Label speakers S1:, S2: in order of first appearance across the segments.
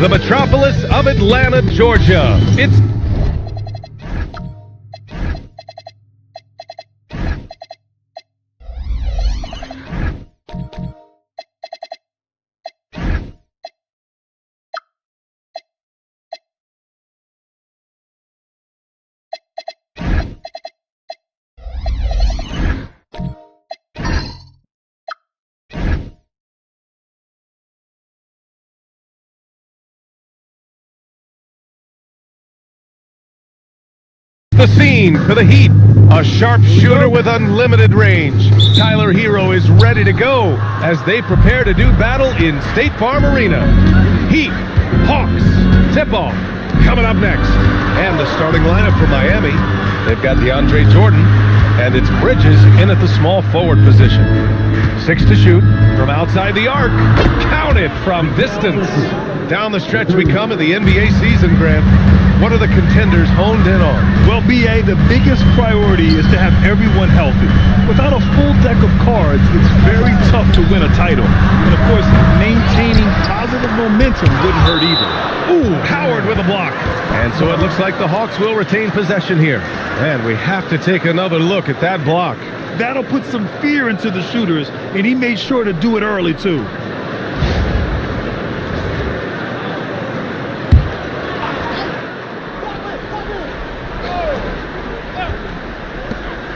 S1: the metropolis of Atlanta, Georgia. It's the scene for the Heat. A sharpshooter with unlimited range. Tyler Hero is ready to go as they prepare to do battle in State Farm Arena. Heat, Hawks, tip-off coming up next. And the starting lineup for Miami. They've got DeAndre Jordan, and it's Bridges in at the small forward position. 6 to shoot from outside the arc. Count it from distance. Down the stretch we come in the NBA season, Grant. What are the contenders honed in on?
S2: Well, B.A., the biggest priority is to have everyone healthy. Without a full deck of cards, it's very tough to win a title. And, of course, maintaining positive momentum wouldn't hurt either.
S1: Ooh, Howard with a block. And so it looks like the Hawks will retain possession here. And we have to take another look at that block.
S2: That'll put some fear into the shooters, and he made sure to do it early, too.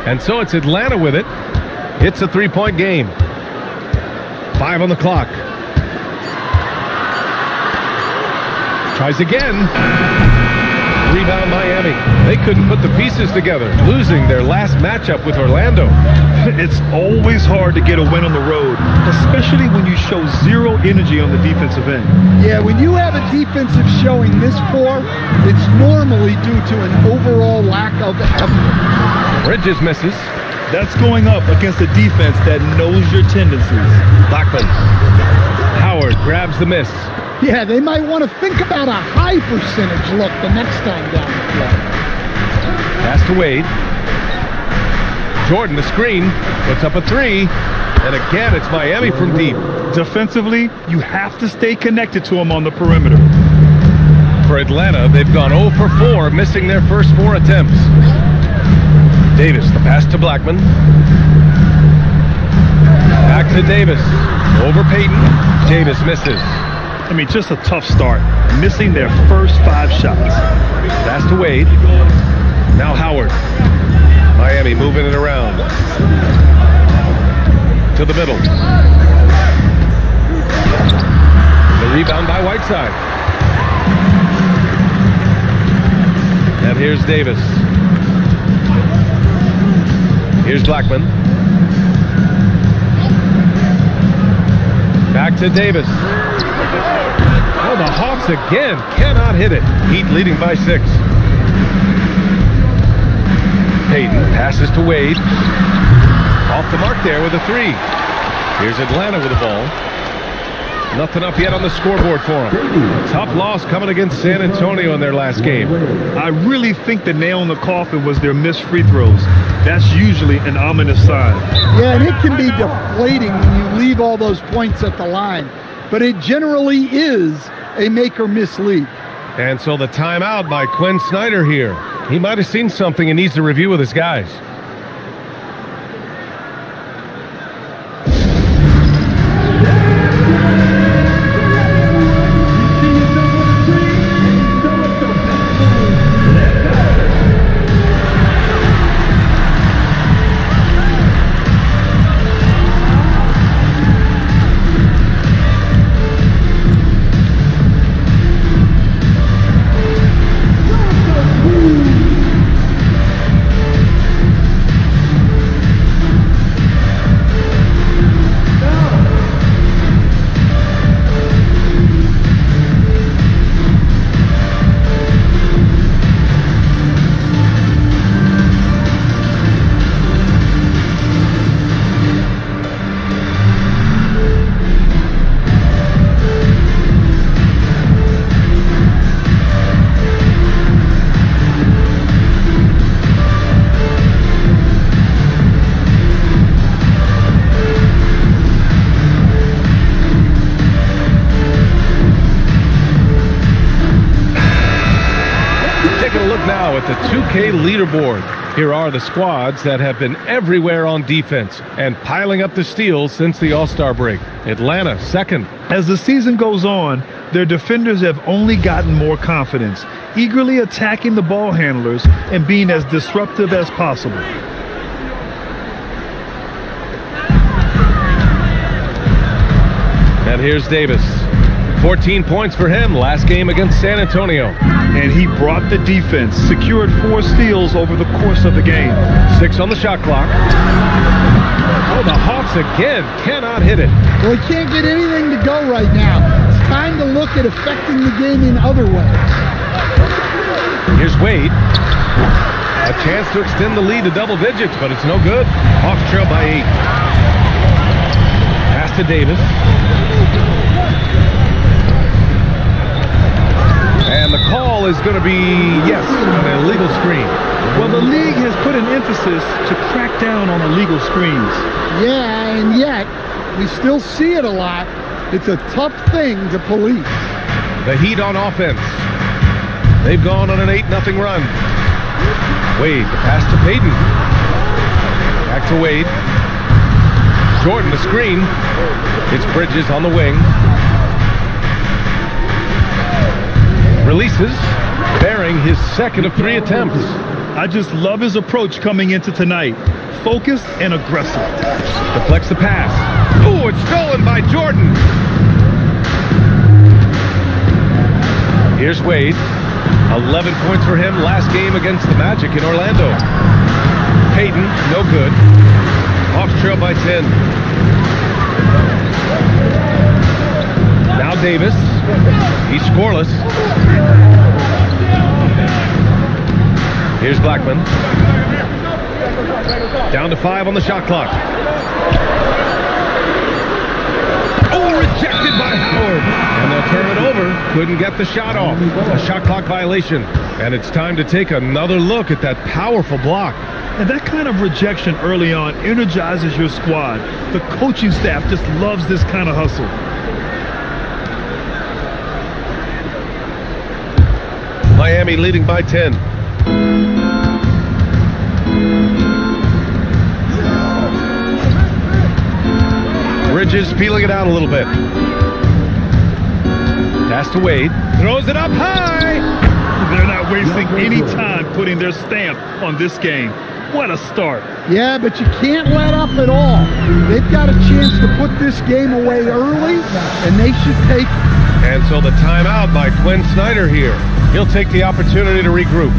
S1: And so it's Atlanta with it. It's a three-point game. 5 on the clock. Tries again. Rebound Miami. They couldn't put the pieces together, losing their last matchup with Orlando.
S2: It's always hard to get a win on the road, especially when you show zero energy on the defensive end.
S3: Yeah, when you have a defensive showing this poor, it's normally due to an overall lack of effort.
S1: Bridges misses.
S2: That's going up against a defense that knows your tendencies.
S1: Blackman. Howard grabs the miss.
S3: Yeah, they might want to think about a high percentage look the next time down the floor.
S1: Pass to Wade. Jordan, the screen, puts up a 3. And again, it's Miami from deep.
S2: Defensively, you have to stay connected to him on the perimeter.
S1: For Atlanta, they've gone 0 for 4, missing their first 4 attempts. Davis, the pass to Blackman. Back to Davis. Over Payton. Davis misses.
S2: I mean, just a tough start. Missing their first 5 shots.
S1: Pass to Wade. Now Howard. Miami moving it around. To the middle. The rebound by Whiteside. And here's Davis. Here's Blackman. Back to Davis. Oh, the Hawks again cannot hit it. Heat leading by 6. Payton passes to Wade. Off the mark there with a 3. Here's Atlanta with the ball. Nothing up yet on the scoreboard for them. A tough loss coming against San Antonio in their last game.
S2: I really think the nail in the coffin was their missed free throws. That's usually an ominous sign.
S3: Yeah, and it can be deflating when you leave all those points at the line. But it generally is a make or miss league.
S1: And so the timeout by Quinn Snyder here. He might have seen something and needs to review with his guys. at the 2K leaderboard. Here are the squads that have been everywhere on defense and piling up the steals since the All-Star break. Atlanta, second.
S2: As the season goes on, their defenders have only gotten more confidence, eagerly attacking the ball handlers and being as disruptive as possible.
S1: And here's Davis. 14 points for him last game against San Antonio.
S2: And he brought the defense, secured 4 steals over the course of the game.
S1: 6 on the shot clock. Oh, the Hawks again cannot hit it.
S3: Well, he can't get anything to go right now. It's time to look at affecting the game in other ways.
S1: Here's Wade. A chance to extend the lead to double digits, but it's no good. Hawks trail by 8. Pass to Davis. And the call is going to be, yes, an illegal screen.
S2: Well, the league has put an emphasis to crack down on illegal screens.
S3: Yeah, and yet, we still see it a lot. It's a tough thing to police.
S1: The Heat on offense. They've gone on an 8-0 run. Wade, the pass to Payton. Back to Wade. Jordan, the screen. It's Bridges on the wing. Releases, bearing his second of 3 attempts.
S2: I just love his approach coming into tonight. Focused and aggressive.
S1: Deflects the pass. Oh, it's stolen by Jordan. Here's Wade. 11 points for him last game against the Magic in Orlando. Payton, no good. Hawks trail by 10. Now Davis. He's scoreless. Here's Blackman. Down to 5 on the shot clock. Oh, rejected by Howard. And they'll turn it over. Couldn't get the shot off. A shot clock violation. And it's time to take another look at that powerful block.
S2: And that kind of rejection early on energizes your squad. The coaching staff just loves this kind of hustle.
S1: Miami leading by 10. Bridges peeling it out a little bit. Pass to Wade. Throws it up high.
S2: They're not wasting any time putting their stamp on this game. What a start.
S3: Yeah, but you can't let up at all. They've got a chance to put this game away early, and they should take it.
S1: And so the timeout by Quinn Snyder here. He'll take the opportunity to regroup.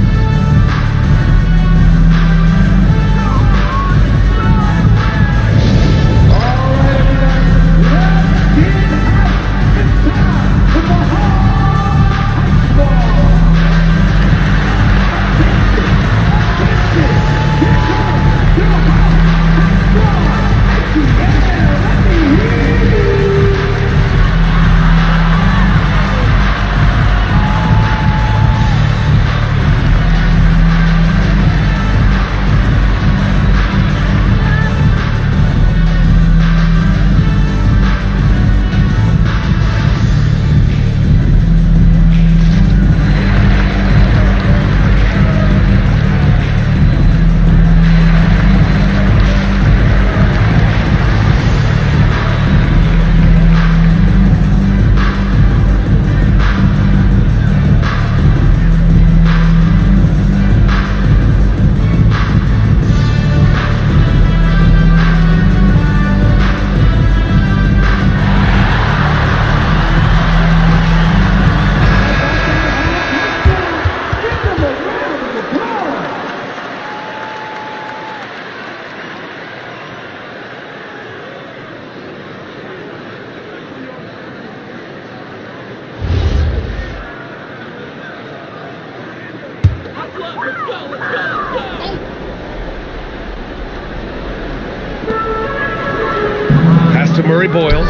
S1: Pass to Murray Boyles.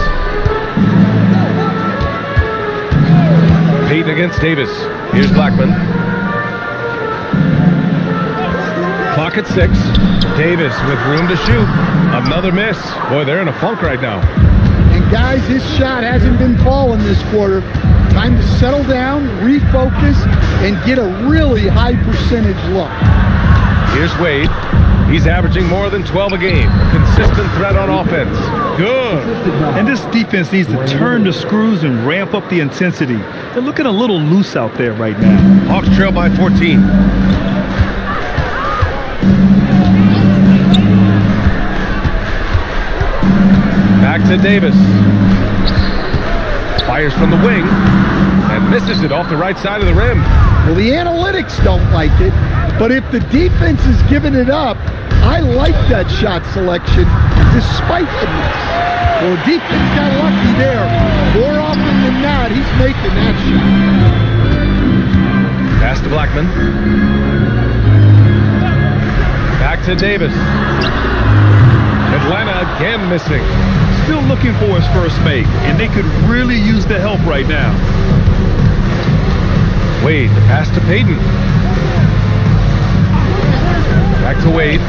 S1: Payton against Davis. Here's Blackman. Clock at 6. Davis with room to shoot. Another miss. Boy, they're in a funk right now.
S3: And guys, his shot hasn't been falling this quarter. Time to settle down, refocus, and get a really high percentage look.
S1: Here's Wade. He's averaging more than 12 a game. A consistent threat on offense. Good.
S2: And this defense needs to turn the screws and ramp up the intensity. They're looking a little loose out there right now.
S1: Hawks trail by 14. Back to Davis. Fires from the wing and misses it off the right side of the rim.
S3: Well, the analytics don't like it, but if the defense is giving it up, I like that shot selection despite the miss. Well, the defense got lucky there. More often than not, he's making that shot.
S1: Pass to Blackman. Back to Davis. Atlanta again missing.
S2: Still looking for his first make, and they could really use the help right now.
S1: Wade, the pass to Payton. Back to Wade.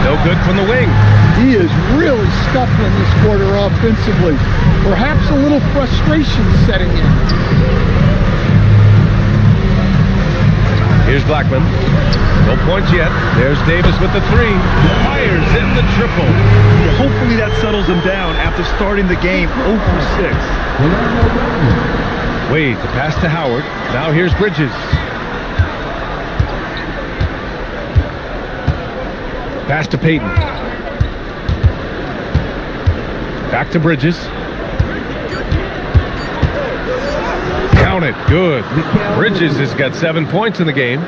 S1: No good from the wing.
S3: He is really scuffling this quarter offensively. Perhaps a little frustration setting in.
S1: Here's Blackman. No points yet. There's Davis with the three. Fires in the triple.
S2: Hopefully that settles him down after starting the game 0 for 6.
S1: Wade, the pass to Howard. Now here's Bridges. Pass to Payton. Back to Bridges. Count it. Good. Bridges has got 7 points in the game.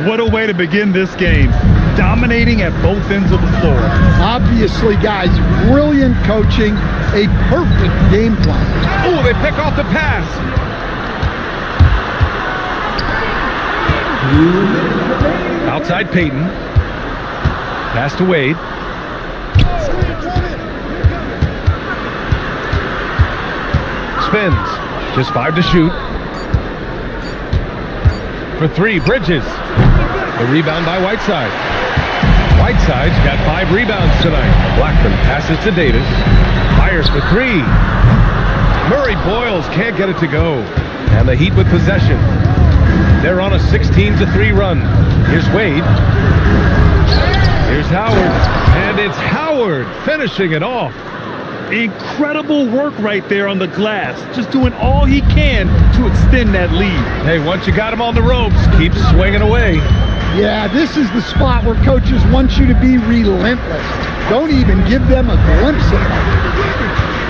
S2: What a way to begin this game. Dominating at both ends of the floor.
S3: Obviously, guys, brilliant coaching. A perfect game plan.
S1: Oh, they pick off the pass. Outside Payton. Pass to Wade. Spins. Just 5 to shoot. For 3, Bridges. The rebound by Whiteside. Whiteside's got 5 rebounds tonight. Blackman passes to Davis. Fires for 3. Murray Boyles can't get it to go. And the Heat with possession. They're on a 16-3 run. Here's Wade. Here's Howard. And it's Howard finishing it off.
S2: Incredible work right there on the glass. Just doing all he can to extend that lead.
S1: Hey, once you got him on the ropes, keep swinging away.
S3: Yeah, this is the spot where coaches want you to be relentless. Don't even give them a glimpse of it.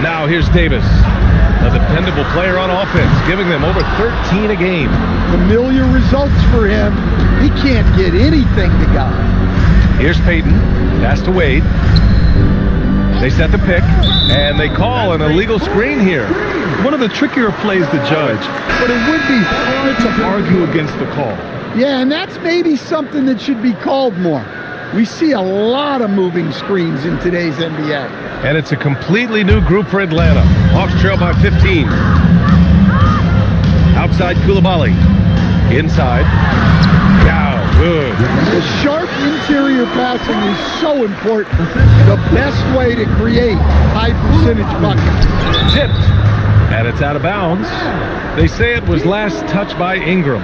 S1: Now here's Davis, a dependable player on offense, giving them over 13 a game.
S3: Familiar results for him. He can't get anything to go.
S1: Here's Payton, pass to Wade. They set the pick, and they call an illegal screen here.
S2: One of the trickier plays to judge, but it would be hard to argue against the call.
S3: Yeah, and that's maybe something that should be called more. We see a lot of moving screens in today's NBA.
S1: And it's a completely new group for Atlanta. Hawks trail by 15. Outside Koulibaly. Inside. Now, good.
S3: The sharp interior passing is so important. The best way to create high percentage buckets.
S1: Tipped. And it's out of bounds. They say it was last touched by Ingram.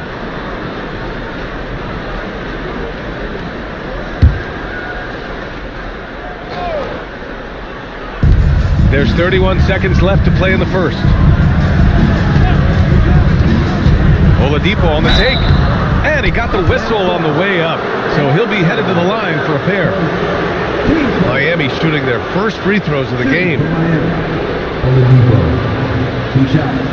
S1: There's 31 seconds left to play in the first. Oladipo on the take. And he got the whistle on the way up. So he'll be headed to the line for a pair. Miami shooting their first free throws of the game.
S4: Oladipo, 2 shots.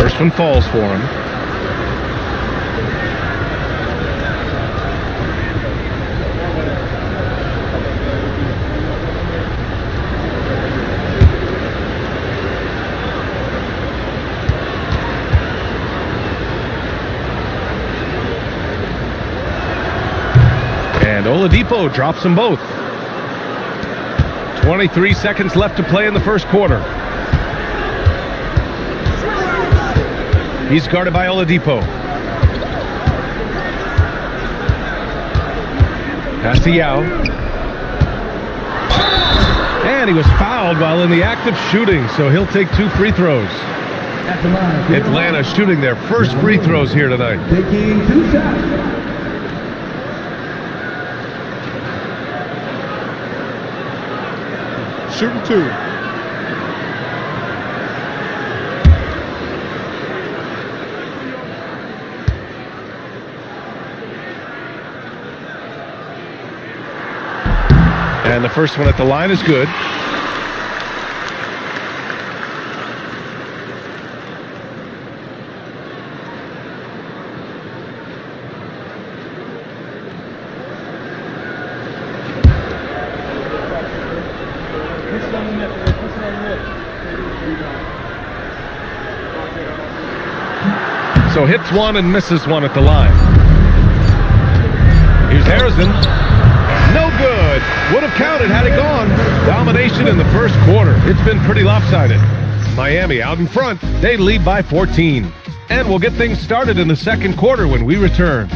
S1: First one falls for him. And Oladipo drops them both. 23 seconds left to play in the first quarter. He's guarded by Oladipo. Pass to Yao. And he was fouled while in the act of shooting, so he'll take 2 free throws.
S4: At the line.
S1: Atlanta shooting their first free throws here tonight.
S4: Taking 2 shots.
S2: Shooting 2.
S1: And the first one at the line is good. So hits 1 and misses 1 at the line. Here's Harrison. No good. Would have counted had it gone. Domination in the first quarter. It's been pretty lopsided. Miami out in front. They lead by 14. And we'll get things started in the second quarter when we return.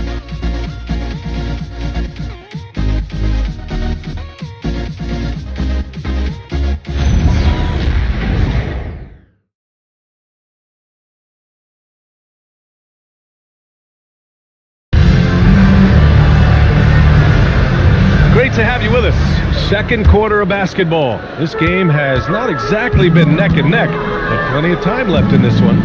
S1: Great to have you with us. Second quarter of basketball. This game has not exactly been neck and neck, but plenty of time left in this one.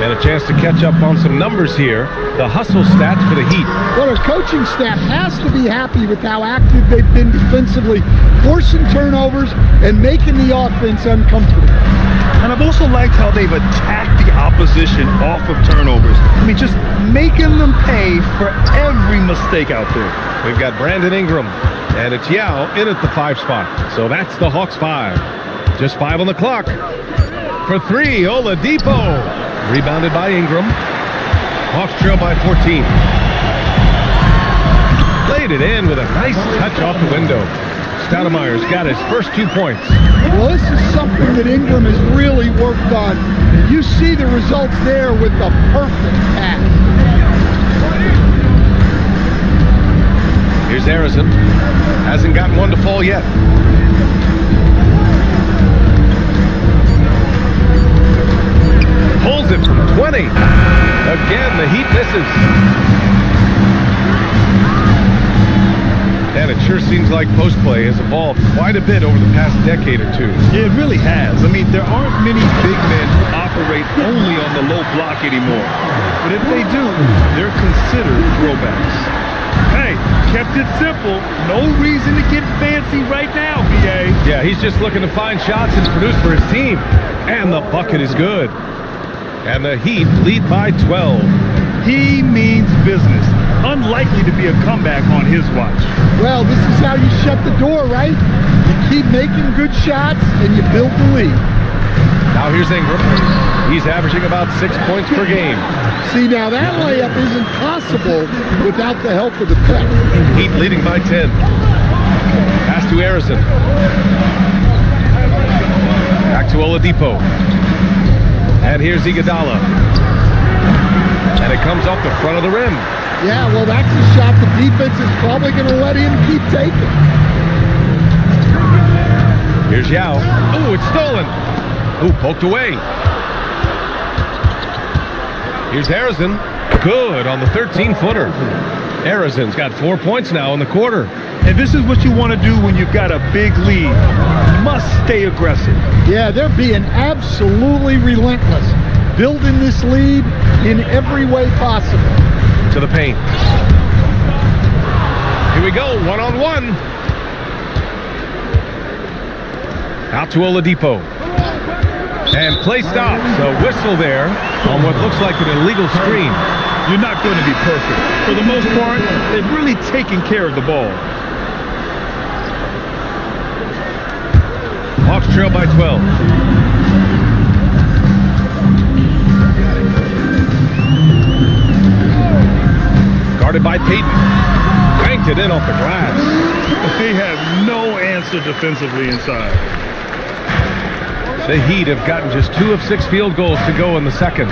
S1: And a chance to catch up on some numbers here. The hustle stats for the Heat.
S3: Well, our coaching staff has to be happy with how active they've been defensively, forcing turnovers and making the offense uncomfortable.
S2: And I've also liked how they've attacked the opposition off of turnovers. I mean, just making them pay for every mistake out there.
S1: We've got Brandon Ingram, and it's Yao in at the 5 spot. So that's the Hawks 5. Just 5 on the clock. For 3, Oladipo. Rebounded by Ingram. Hawks trail by 14. Laid it in with a nice touch off the window. Stoudemire's got his first 2 points.
S3: Well, this is something that Ingram has really worked on. And you see the results there with the perfect pass.
S1: Here's Harrison. Hasn't gotten one to fall yet. Pulls it from 20. Again, the Heat misses. And it sure seems like post play has evolved quite a bit over the past decade or two.
S2: Yeah, it really has. I mean, there aren't many big men who operate only on the low block anymore. But if they do, they're considered throwbacks. Hey, kept it simple. No reason to get fancy right now, BA.
S1: Yeah, he's just looking to find shots and produce for his team. And the bucket is good. And the Heat lead by 12.
S2: He means business. Unlikely to be a comeback on his watch.
S3: Well, this is how you shut the door, right? You keep making good shots and you build the lead.
S1: Now here's Ingram. He's averaging about 6 points per game.
S3: See, now that layup isn't possible without the help of the pep.
S1: Heat leading by 10. Pass to Harrison. Back to Oladipo. And here's Iguodala. And it comes off the front of the rim.
S3: Yeah, well, that's a shot the defense is probably going to let him keep taking.
S1: Here's Yao. Oh, it's stolen. Oh, poked away. Here's Harrison. Good on the 13-footer. Harrison's got 4 points now in the quarter.
S2: And this is what you want to do when you've got a big lead. You must stay aggressive.
S3: Yeah, they're being absolutely relentless, building this lead in every way possible.
S1: To the paint. Here we go, one-on-one. Out to Oladipo. And play stops. A whistle there on what looks like an illegal screen.
S2: You're not going to be perfect. For the most part, they've really taken care of the ball.
S1: Hawks trail by 12. Guarded by Peyton. Bank yanked it in off the glass.
S2: They have no answer defensively inside.
S1: The Heat have gotten just 2 of 6 field goals to go in the second.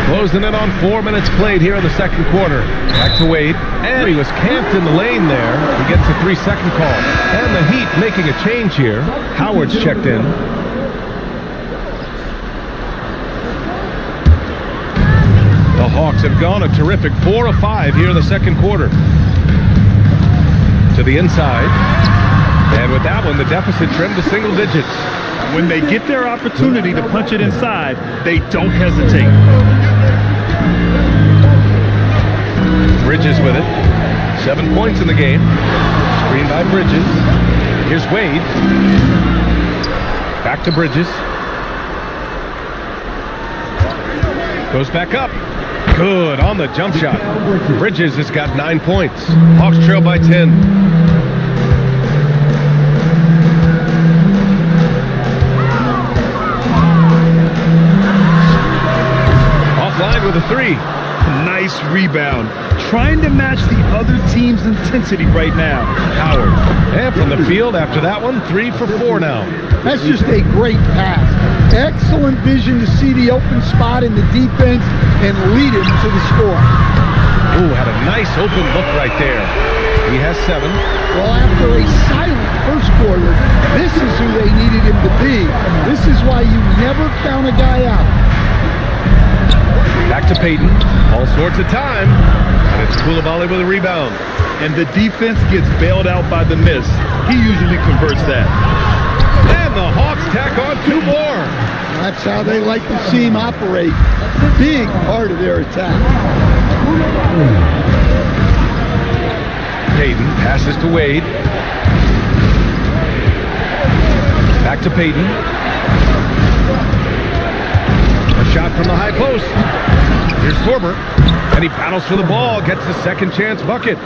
S1: Closing in on 4 minutes played here in the second quarter. Back to Wade. And he was camped in the lane there. He gets a 3-second call. And the Heat making a change here. Howard's checked in. The Hawks have gone a terrific 4 of 5 here in the second quarter. To the inside. And with that one, the deficit trimmed to single digits.
S2: When they get their opportunity to punch it inside, they don't hesitate.
S1: Bridges with it. 7 points in the game. Screen by Bridges. Here's Wade. Back to Bridges. Goes back up. Good on the jump shot. Bridges has got 9 points. Hawks trail by 10. With a 3.
S2: Nice rebound. Trying to match the other team's intensity right now.
S1: Howard. And from the field after that one, 3 for 4 now.
S3: That's just a great pass. Excellent vision to see the open spot in the defense and lead it to the score.
S1: Ooh, had a nice open look right there. He has 7.
S3: Well, after a silent first quarter, this is who they needed him to be. This is why you never count a guy out.
S1: Back to Payton. All sorts of time. And it's Koulibaly with a rebound.
S2: And the defense gets bailed out by the miss. He usually converts that.
S1: And the Hawks tack on 2 more.
S3: That's how they like to see him operate. Big part of their attack.
S1: Payton passes to Wade. Back to Payton. A shot from the high post. Here's Sorber, and he battles for the ball, gets the second chance bucket.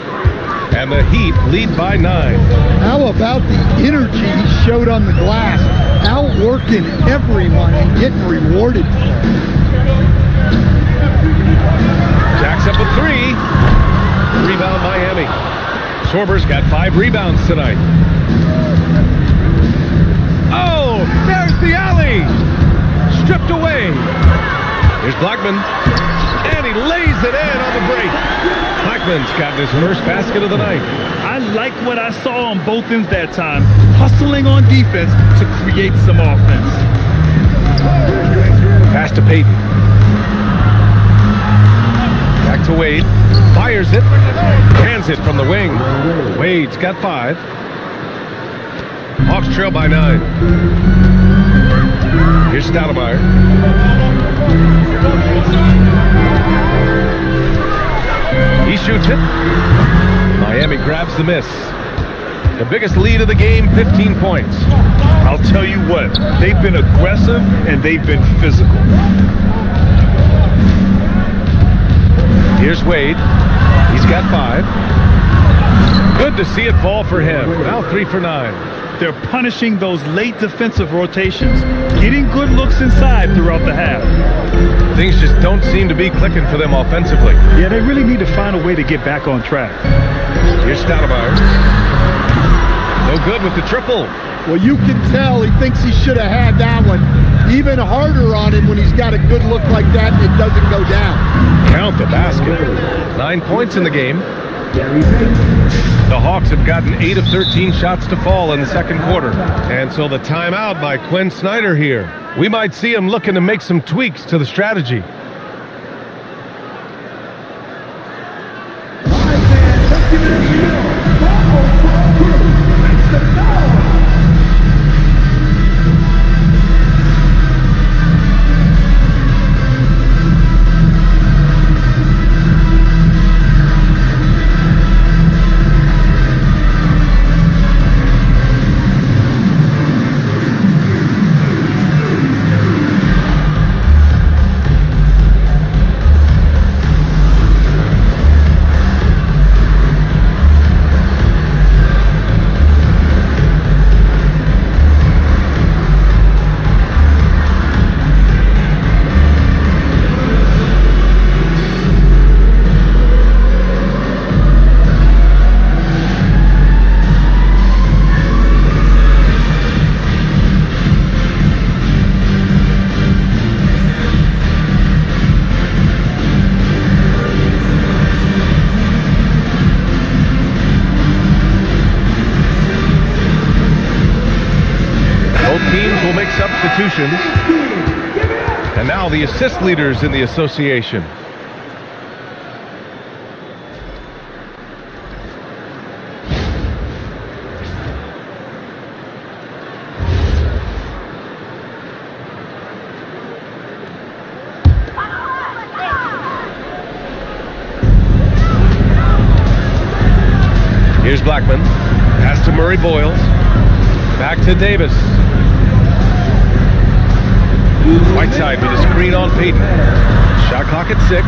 S1: And the Heat lead by 9.
S3: How about the energy he showed on the glass? Outworking everyone and getting rewarded for it.
S1: Jacks up a 3. Rebound Miami. Sorber's got 5 rebounds tonight. Oh, there's the alley. Stripped away. Here's Blackman. And he lays it in on the break. Blackman's got his first basket of the night.
S2: I like what I saw on both ends that time. Hustling on defense to create some offense.
S1: Pass to Payton. Back to Wade. Fires it. Hands it from the wing. Wade's got 5. Hawks trail by 9. Here's Stoudemire. He shoots it. Miami grabs the miss. The biggest lead of the game, 15 points.
S2: I'll tell you what, they've been aggressive and they've been physical.
S1: Here's Wade. He's got 5. Good to see it fall for him. Now 3 for 9.
S2: They're punishing those late defensive rotations, getting good looks inside throughout the half.
S1: Things just don't seem to be clicking for them offensively.
S2: Yeah, they really need to find a way to get back on track.
S1: Here's Stoudemire. No good with the triple.
S3: Well, you can tell he thinks he should have had that one. Even harder on him when he's got a good look like that and it doesn't go down.
S1: Count the basket. 9 points in the game. The Hawks have gotten 8 of 13 shots to fall in the second quarter. And so the timeout by Quinn Snyder here. We might see him looking to make some tweaks to the strategy. make substitutions. And now the assist leaders in the association. Here's Blackman. Pass to Murray Boyles. Back to Davis. Whiteside with a screen on Payton. Shot clock at 6.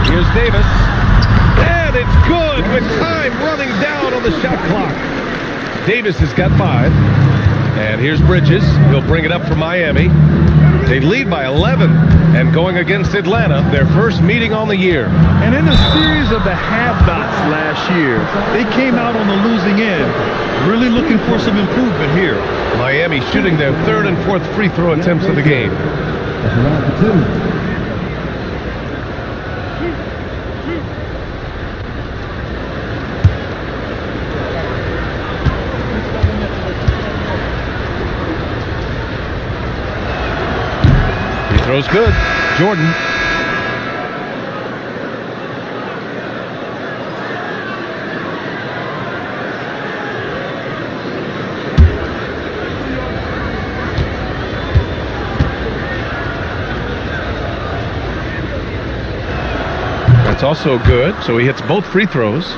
S1: Here's Davis. And it's good with time running down on the shot clock. Davis has got 5. And here's Bridges. He'll bring it up for Miami. They lead by 11 and going against Atlanta, their first meeting on the year.
S2: And in a series of the half-dots last year, they came out on the losing end, really looking for some improvement here.
S1: Miami shooting their 3rd and 4th free throw attempts of the game.
S4: At the line for 2.
S1: Throw's good. Jordan. That's also good, so he hits both free throws.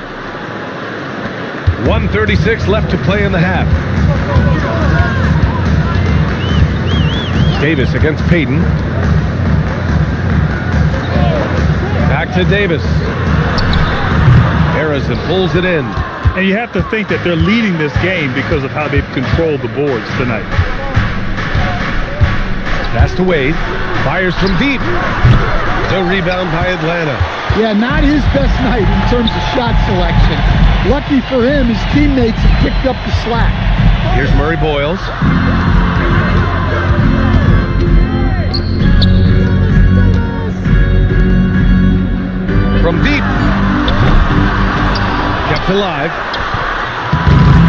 S1: 1:36 left to play in the half. Davis against Payton. Back to Davis. Harrison pulls it in.
S2: And you have to think that they're leading this game because of how they've controlled the boards tonight.
S1: Pass to Wade. Fires from deep. The rebound by Atlanta.
S3: Yeah, not his best night in terms of shot selection. Lucky for him, his teammates have picked up the slack.
S1: Here's Murray Boyles. From deep. Kept alive.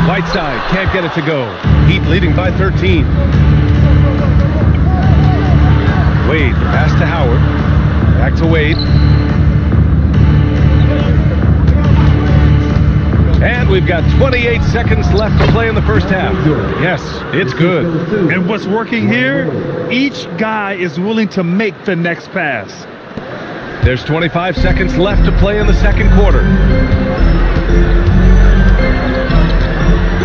S1: Whiteside can't get it to go. Heat leading by 13. Wade, the pass to Howard. Back to Wade. And we've got 28 seconds left to play in the first half. Yes, it's good.
S2: And what's working here? Each guy is willing to make the next pass.
S1: There's 25 seconds left to play in the second quarter.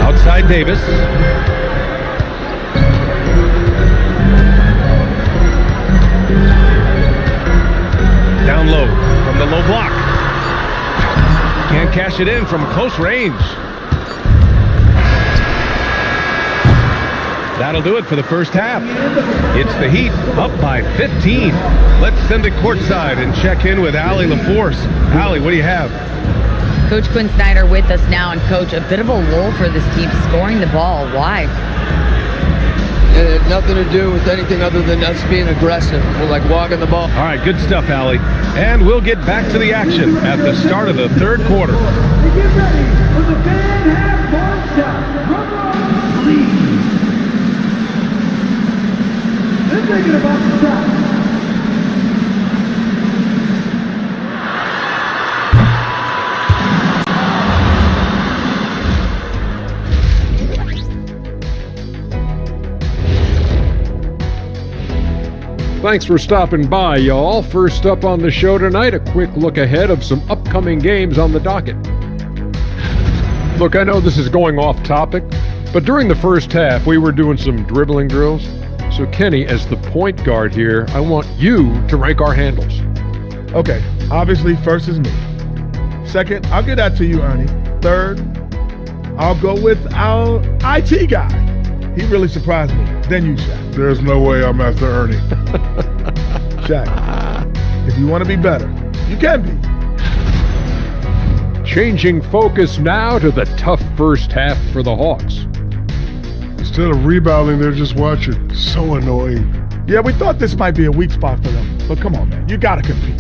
S1: Outside Davis. Down low from the low block. Can't cash it in from close range. That'll do it for the first half. It's the Heat up by 15. Let's send it courtside and check in with Allie LaForce. Allie, what do you have?
S5: Coach Quinn Snyder with us now. And Coach, a bit of a lull for this team scoring the ball. Why?
S6: It had nothing to do with anything other than us being aggressive. We're like walking the ball.
S1: All right, good stuff, Allie. And we'll get back to the action at the start of the third quarter.
S4: Get ready for the fan half ball shot. Drum roll, please. They're thinking about the shot.
S7: Thanks for stopping by, y'all. First up on the show tonight, a quick look ahead of some upcoming games on the docket. Look, I know this is going off topic, but during the first half, we were doing some dribbling drills. So Kenny, as the point guard here, I want you to rank our handles.
S8: Okay, obviously first is me. Second, I'll get that to you, Ernie. Third, I'll go with our IT guy. He really surprised me. Then you, Shaq.
S9: There's no way I'm after Ernie.
S8: Shaq, if you want to be better, you can be.
S7: Changing focus now to the tough first half for the Hawks.
S9: Instead of rebounding, they're just watching. So annoying.
S8: Yeah, we thought this might be a weak spot for them. But come on, man. You got to compete.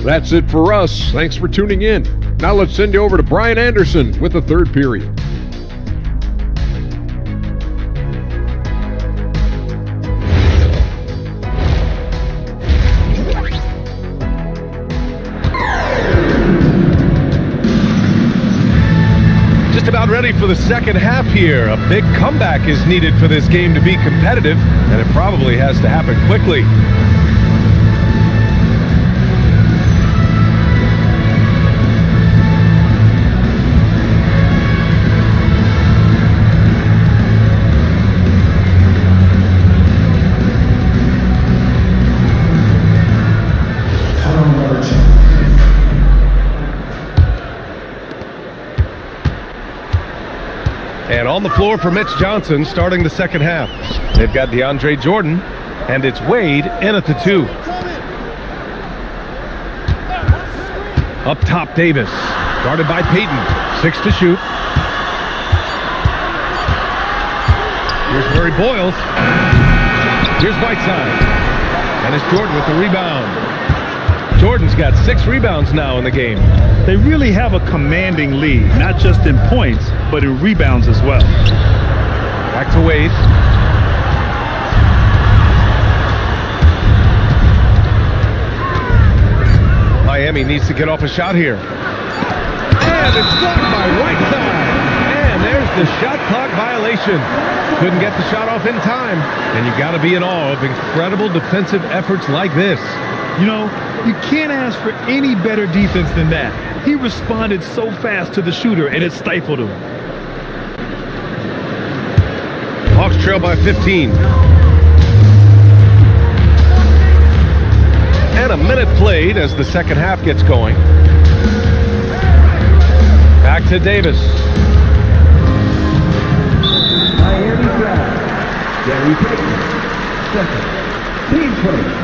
S7: That's it for us. Thanks for tuning in. Now let's send you over to Brian Anderson with the third period.
S1: Just about ready for the second half here. A big comeback is needed for this game to be competitive, and it probably has to happen quickly. And on the floor for Mitch Johnson starting the second half. They've got DeAndre Jordan, and it's Wade in at the 2. Up top, Davis. Guarded by Payton. 6 to shoot. Here's Murray Boyles. Here's Whiteside. And it's Jordan with the rebound. Jordan's got 6 rebounds now in the game.
S2: They really have a commanding lead, not just in points, but in rebounds as well.
S1: Back to Wade. Miami needs to get off a shot here. And it's blocked by Whiteside. And there's the shot clock violation. Couldn't get the shot off in time. And you got to be in awe of incredible defensive efforts like this.
S2: You know, you can't ask for any better defense than that. He responded so fast to the shooter, and it stifled him.
S1: Hawks trail by 15. And a minute played as the second half gets going. Back to Davis.
S4: Miami foul. Gary Payton. Second. Team foul.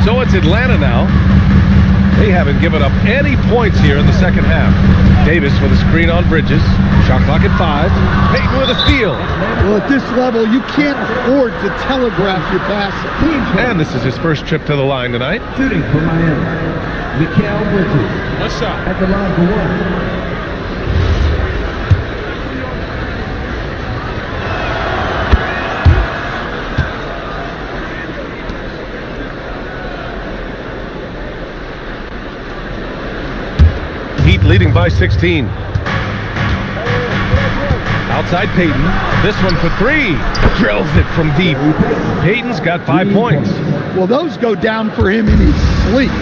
S1: So it's Atlanta now. They haven't given up any points here in the second half. Davis with a screen on Bridges. Shot clock at 5. Payton with a steal.
S3: Well, at this level, you can't afford to telegraph your passing.
S1: And this is his first trip to the line tonight.
S4: Shooting for Miami. Mikal Bridges.
S1: What's up?
S4: At the line for 1.
S1: Heat leading by 16. Outside Payton. This one for 3. Drills it from deep. Payton's got 5 points.
S3: Well, those go down for him in his sleep.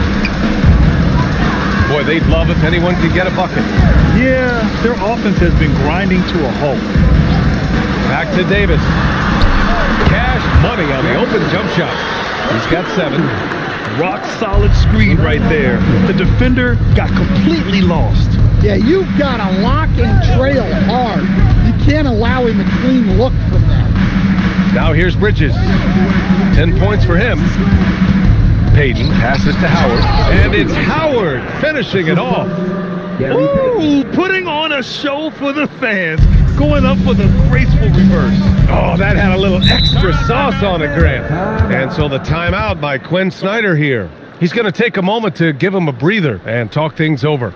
S1: Boy, they'd love if anyone could get a bucket.
S2: Yeah, their offense has been grinding to a halt.
S1: Back to Davis. Cash money on the open jump shot. He's got 7.
S2: Rock solid screen right there. The defender got completely lost.
S3: Yeah, you've got to lock and trail hard. You can't allow him a clean look from that.
S1: Now here's Bridges. 10 points for him. Payton passes to Howard. And it's Howard finishing it off.
S2: Ooh, putting on a show for the fans. Going up for the graceful reverse.
S1: Oh, that had a little extra sauce on it, Grant. And so the timeout by Quinn Snyder here. He's going to take a moment to give him a breather and talk things over.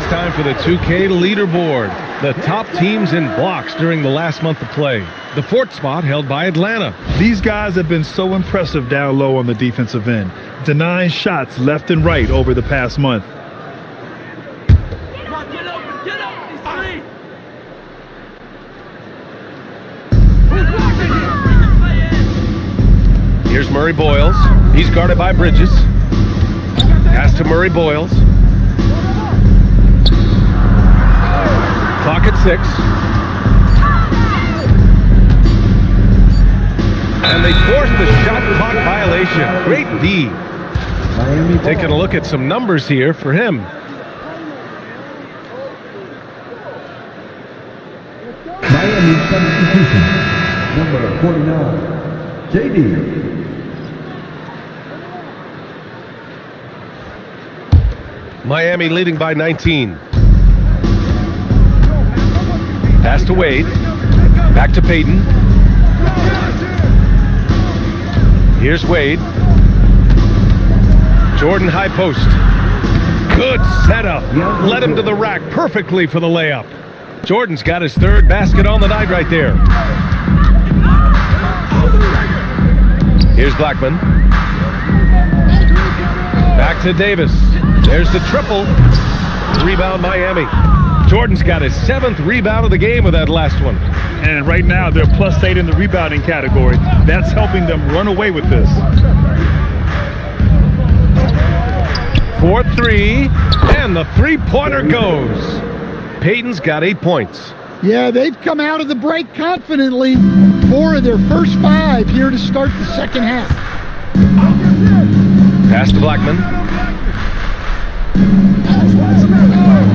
S1: time for the 2K leaderboard. The top teams in blocks during the last month of play. The fourth spot held by Atlanta.
S2: These guys have been so impressive down low on the defensive end, denying shots left and right over the past month.
S1: Here's Murray Boyles. He's guarded by Bridges. Pass to Murray Boyles. Clock at 6. And they forced the shot clock violation. Great D. Taking a look at some numbers here for him.
S4: Miami substitution, number 49, JD.
S1: Miami leading by 19. Pass to Wade. Back to Payton. Here's Wade. Jordan high post. Good setup. Led him to the rack perfectly for the layup. Jordan's got his third basket on the night right there. Here's Blackman. Back to Davis. There's the triple. Rebound Miami. Jordan's got his 7th rebound of the game with that last one.
S2: And right now they're +8 in the rebounding category. That's helping them run away with this.
S1: 4-3, and the three-pointer goes. Payton's got 8 points.
S3: Yeah, they've come out of the break confidently. 4 of their first 5 here to start the second half.
S1: Pass to Blackman.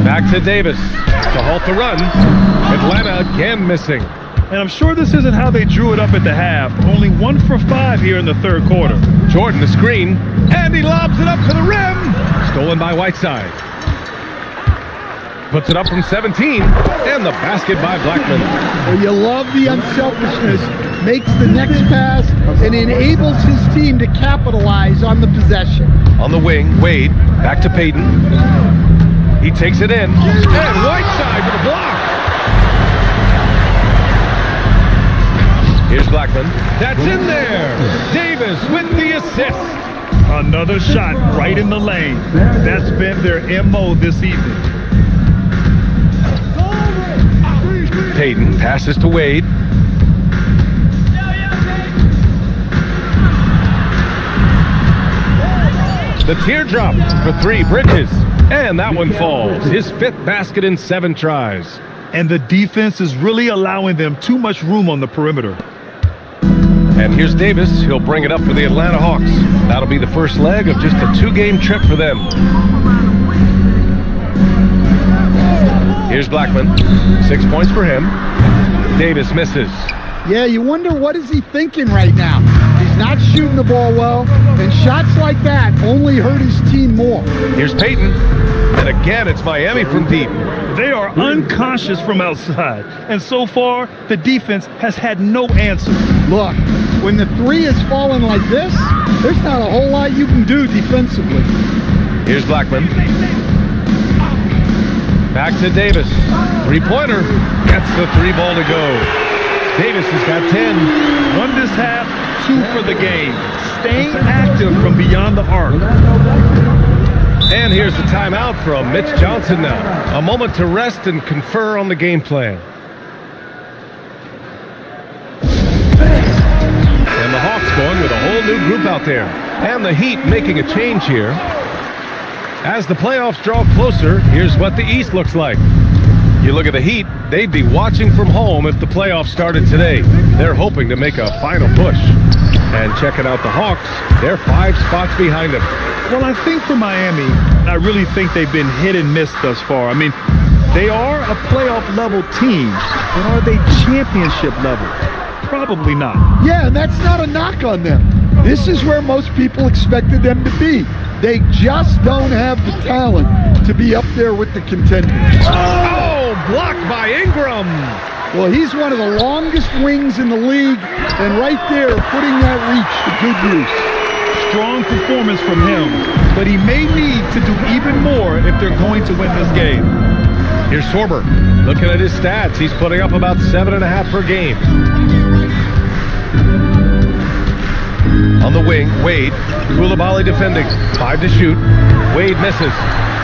S1: Back to Davis to halt the run. Atlanta again missing.
S2: And I'm sure this isn't how they drew it up at the half. Only 1 for 5 here in the third quarter.
S1: Jordan the screen, and he lobs it up to the rim. Stolen by Whiteside. Puts it up from 17, and the basket by Blackman.
S3: Well, you love the unselfishness. Makes the next pass and enables his team to capitalize on the possession.
S1: On the wing, Wade, back to Payton. He takes it in, and Whiteside with a block. Here's Blackman. That's in there. Davis with the assist.
S2: Another shot right in the lane. That's been their MO this evening.
S1: Payton passes to Wade. The teardrop for 3, Bridges. And that one falls. His 5th basket in 7 tries.
S2: And the defense is really allowing them too much room on the perimeter.
S1: And here's Davis. He'll bring it up for the Atlanta Hawks. That'll be the first leg of just a 2-game trip for them. Here's Blackman. 6 points for him. Davis misses.
S3: Yeah, you wonder what is he thinking right now. He's not shooting the ball well, and shots like that only hurt his team more.
S1: Here's Payton. And again, it's Miami from deep.
S2: They are unconscious from outside, and so far, the defense has had no answer.
S3: Look, when the 3 is falling like this, there's not a whole lot you can do defensively.
S1: Here's Blackman. Back to Davis. 3-pointer. Gets the 3 ball to go. Davis has got 10.
S2: 1 this half, 2 for the game. Staying active from beyond the arc.
S1: And here's the timeout from Mitch Johnson now. A moment to rest and confer on the game plan. And the Hawks going with a whole new group out there. And the Heat making a change here. As the playoffs draw closer, here's what the East looks like. You look at the Heat, they'd be watching from home if the playoffs started today. They're hoping to make a final push. And checking out the Hawks, they're 5 spots behind them.
S2: Well, I think for Miami, I really think they've been hit and miss thus far. I mean, they are a playoff-level team, but are they championship level? Probably not.
S3: Yeah, and that's not a knock on them. This is where most people expected them to be. They just don't have the talent to be up there with the contenders.
S1: Oh, blocked by Ingram.
S3: Well, he's one of the longest wings in the league, and right there, putting that reach to good use.
S2: strong performance from him, but he may need to do even more if they're going to win this game.
S1: Here's Schwarber. Looking at his stats, he's putting up about 7.5 per game. On the wing, Wade. Koulibaly defending. 5 to shoot. Wade misses.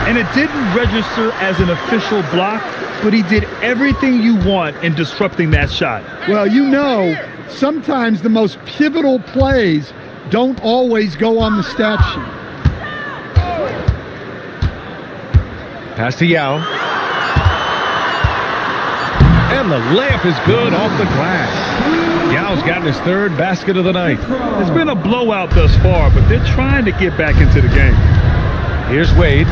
S2: And it didn't register as an official block, but he did everything you want in disrupting that shot.
S3: Well, you know, sometimes the most pivotal plays don't always go on the stat sheet.
S1: Pass to Yao. And the layup is good off the glass. Yao's gotten his 3rd basket of the night.
S2: It's been a blowout thus far, but they're trying to get back into the game.
S1: Here's Wade.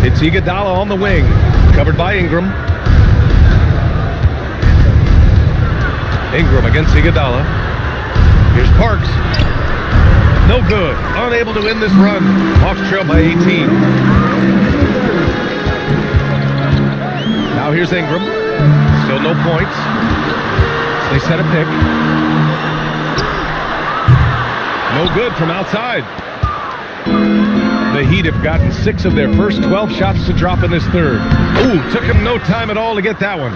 S1: It's Iguodala on the wing, covered by Ingram. Ingram against Iguodala. Here's Parks. No good. Unable to win this run. Hawks trail by 18. Now here's Ingram. Still no points. They set a pick. No good from outside. The Heat have gotten 6 of their first 12 shots to drop in this 3rd. Ooh, took him no time at all to get that one.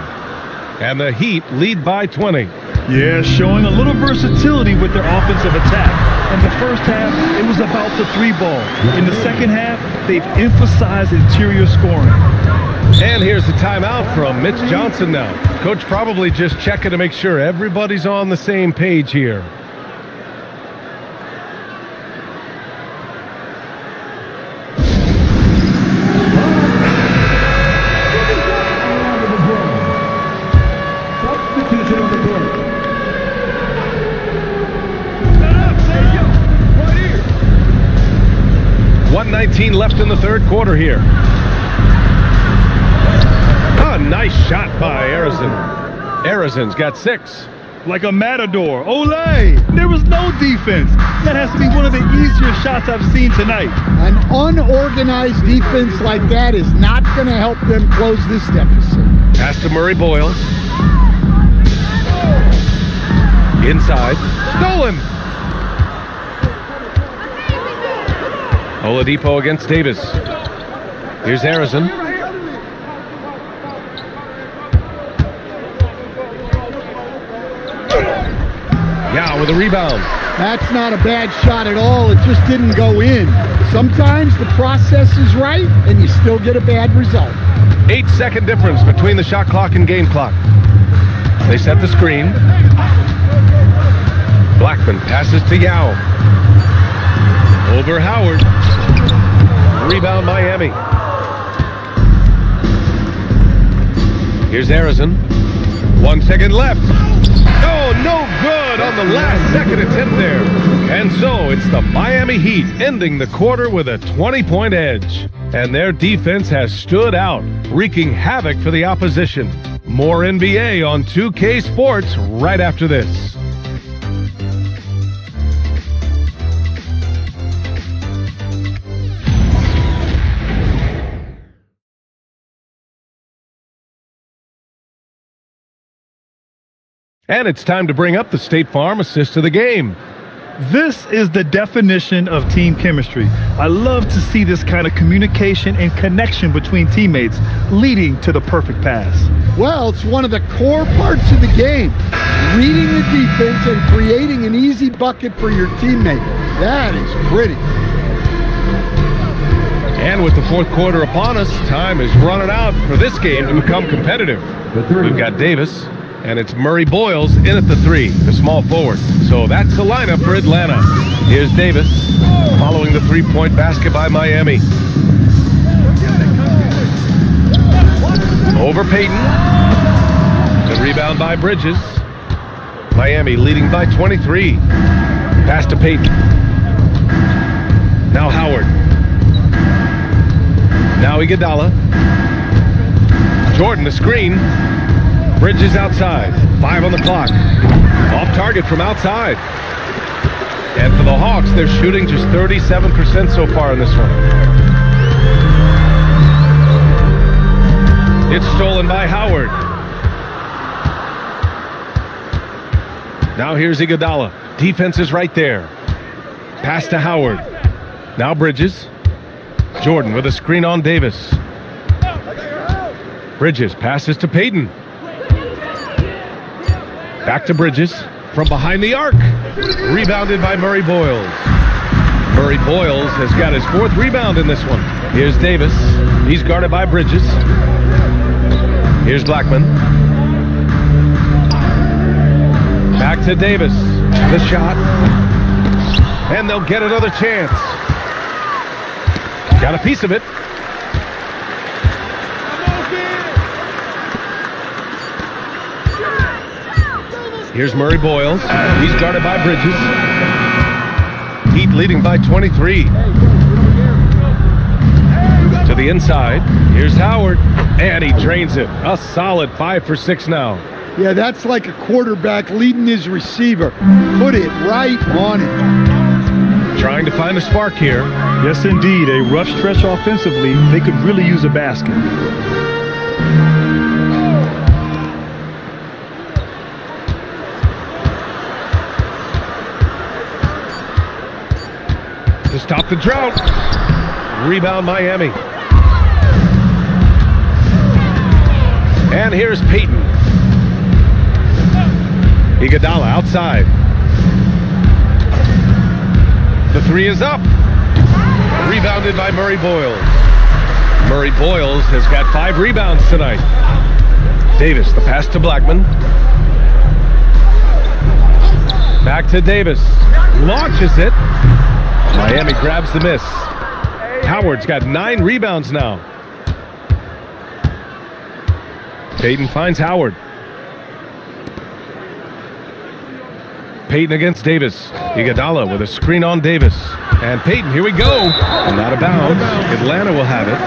S1: And the Heat lead by 20.
S2: Yeah, showing a little versatility with their offensive attack. In the first half, it was about the 3-ball. In the second half, they've emphasized interior scoring.
S1: And here's the timeout from Mitch Johnson now. Coach probably just checking to make sure everybody's on the same page here.
S4: Substitution on the board.
S1: 1:19 left in the 3rd quarter here. A nice shot by Arizon. Arizon's got 6.
S2: Like a matador. Olay! There was no defense. That has to be one of the easier shots I've seen tonight.
S3: An unorganized defense like that is not going to help them close this deficit.
S1: Pass to Murray Boyles. Inside. Stolen. Oladipo against Davis. Here's Arizon. Yao with a rebound.
S3: That's not a bad shot at all. It just didn't go in. Sometimes the process is right and you still get a bad result.
S1: 8-second difference between the shot clock and game clock. They set the screen. Blackman passes to Yao. Over Howard. Rebound Miami. Here's Arizon. 1 second left. Oh, no good on the last second attempt there. And so it's the Miami Heat ending the quarter with a 20-point edge. And their defense has stood out, wreaking havoc for the opposition. More NBA on 2K Sports right after this. And it's time to bring up the State Farm assist of the game.
S2: This is the definition of team chemistry. I love to see this kind of communication and connection between teammates leading to the perfect pass.
S3: Well, it's one of the core parts of the game. Reading the defense and creating an easy bucket for your teammate. That is pretty.
S1: And with the 4th quarter upon us, time is running out for this game to become competitive. We've got Davis. And it's Murray Boyles in at the 3, the small forward. So that's the lineup for Atlanta. Here's Davis, following the 3-point basket by Miami. Over Payton. The rebound by Bridges. Miami leading by 23. Pass to Payton. Now Howard. Now Iguodala. Jordan the screen. Bridges outside. 5 on the clock. Off target from outside. And for the Hawks, they're shooting just 37% so far in this one. It's stolen by Howard. Now here's Iguodala. Defense is right there. Pass to Howard. Now Bridges. Jordan with a screen on Davis. Bridges passes to Payton. Back to Bridges from behind the arc. Rebounded by Murray Boyles. Murray Boyles has got his 4th rebound in this one. Here's Davis. He's guarded by Bridges. Here's Blackman. Back to Davis. The shot. And they'll get another chance. Got a piece of it. Here's Murray Boyles. He's guarded by Bridges. Heat leading by 23. To the inside. Here's Howard. And he drains it. A solid 5 for 6 now.
S3: Yeah, that's like a quarterback leading his receiver. Put it right on it.
S1: Trying to find a spark here.
S2: Yes, indeed. A rough stretch offensively. They could really use a basket.
S1: To stop the drought. Rebound Miami. And here's Payton. Iguodala outside. The 3 is up. Rebounded by Murray Boyles. Murray Boyles has got 5 rebounds tonight. Davis, the pass to Blackman. Back to Davis. Launches it. Miami grabs the miss. Howard's got 9 rebounds now. Payton finds Howard. Payton against Davis. Iguodala with a screen on Davis. And Payton, here we go. And out of bounds. Atlanta will have it.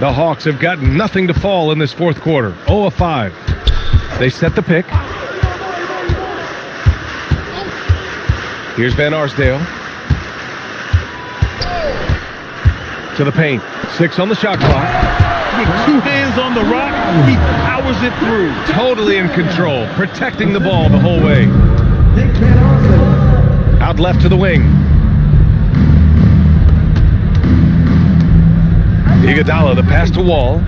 S1: The Hawks have got nothing to fall in this 4th quarter. 0 of 5. They set the pick. Here's Van Arsdale. To the paint. 6 on the shot clock.
S2: With 2 hands on the rock, he powers it through.
S1: Totally in control. Protecting the ball the whole way. Out left to the wing. Iguodala, the pass to Wall.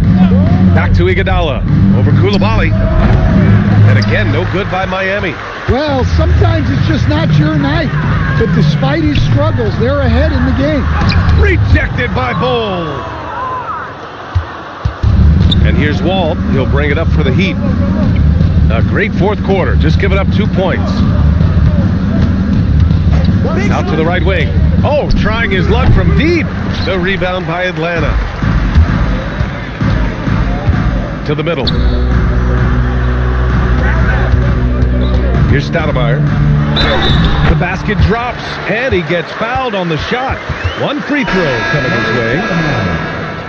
S1: Back to Iguodala. Over Koulibaly. And again, no good by Miami.
S3: Well, sometimes it's just not your night. But despite his struggles, they're ahead in the game.
S1: Rejected by Bull. And here's Wall. He'll bring it up for the Heat. A great 4th quarter. Just giving up 2 points. Out to the right wing. Oh, trying his luck from deep. The rebound by Atlanta. To the middle. Here's Stoudemire. The basket drops, and he gets fouled on the shot. 1 free throw coming his way.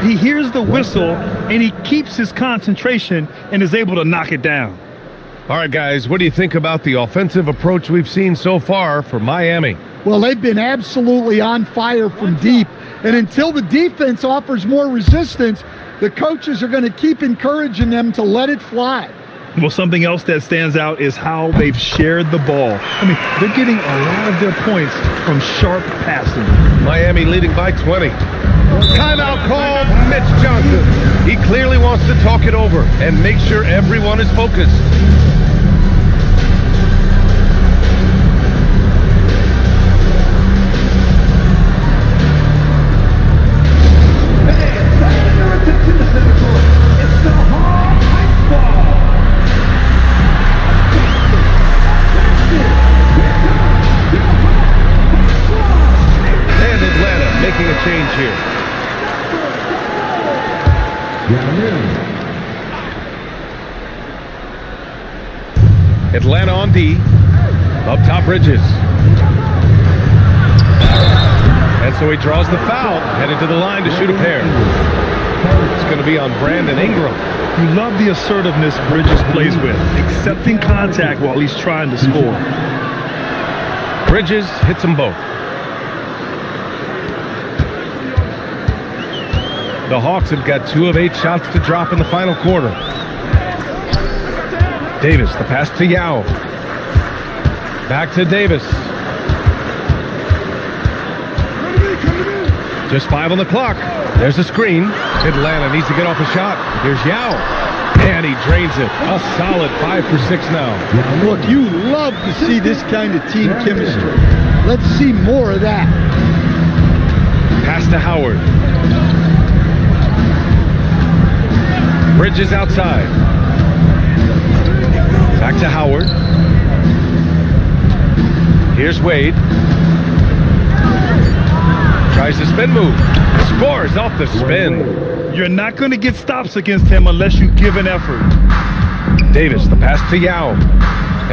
S2: He hears the whistle, and he keeps his concentration and is able to knock it down.
S1: All right, guys, what do you think about the offensive approach we've seen so far for Miami?
S3: Well, they've been absolutely on fire from deep. And until the defense offers more resistance, the coaches are going to keep encouraging them to let it fly.
S2: Well, something else that stands out is how they've shared the ball. I mean, they're getting a lot of their points from sharp passing.
S1: Miami leading by 20. Timeout called. Mitch Johnson. He clearly wants to talk it over and make sure everyone is focused. Making a change here. Atlanta on D. Up top Bridges. And so he draws the foul. Headed to the line to shoot a pair. It's going to be on Brandon Ingram.
S2: You love the assertiveness Bridges plays with, accepting contact while he's trying to score.
S1: Bridges hits them both. The Hawks have got 2 of 8 shots to drop in the final quarter. Davis, the pass to Yao. Back to Davis. Just 5 on the clock. There's a screen. Atlanta needs to get off a shot. Here's Yao. And he drains it. A solid 5 for 6 now.
S3: Look, you love to see this kind of team chemistry. Let's see more of that.
S1: Pass to Howard. Bridges outside. Back to Howard. Here's Wade. Tries the spin move. Scores off the spin.
S2: You're not going to get stops against him unless you give an effort.
S1: Davis, the pass to Yao.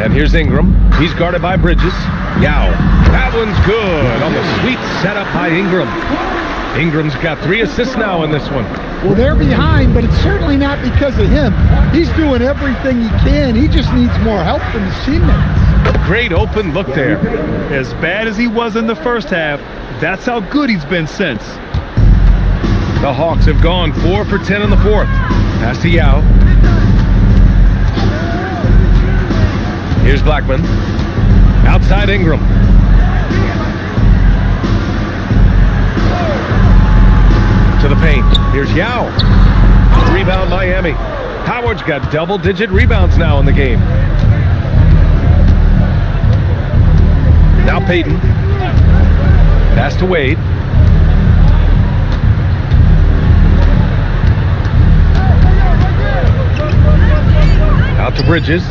S1: And here's Ingram. He's guarded by Bridges. Yao. That one's good on the sweet setup by Ingram. Ingram's got 3 assists now in this one.
S3: Well, they're behind, but it's certainly not because of him. He's doing everything he can. He just needs more help from his teammates.
S1: Great open look there.
S2: As bad as he was in the first half, that's how good he's been since.
S1: The Hawks have gone 4 for 10 in the fourth. Pass to Yao. Here's Blackman. Outside Ingram. To the paint. Here's Yao. Rebound Miami. Howard's got double-digit rebounds now in the game. Now Payton. Pass to Wade. Out to Bridges.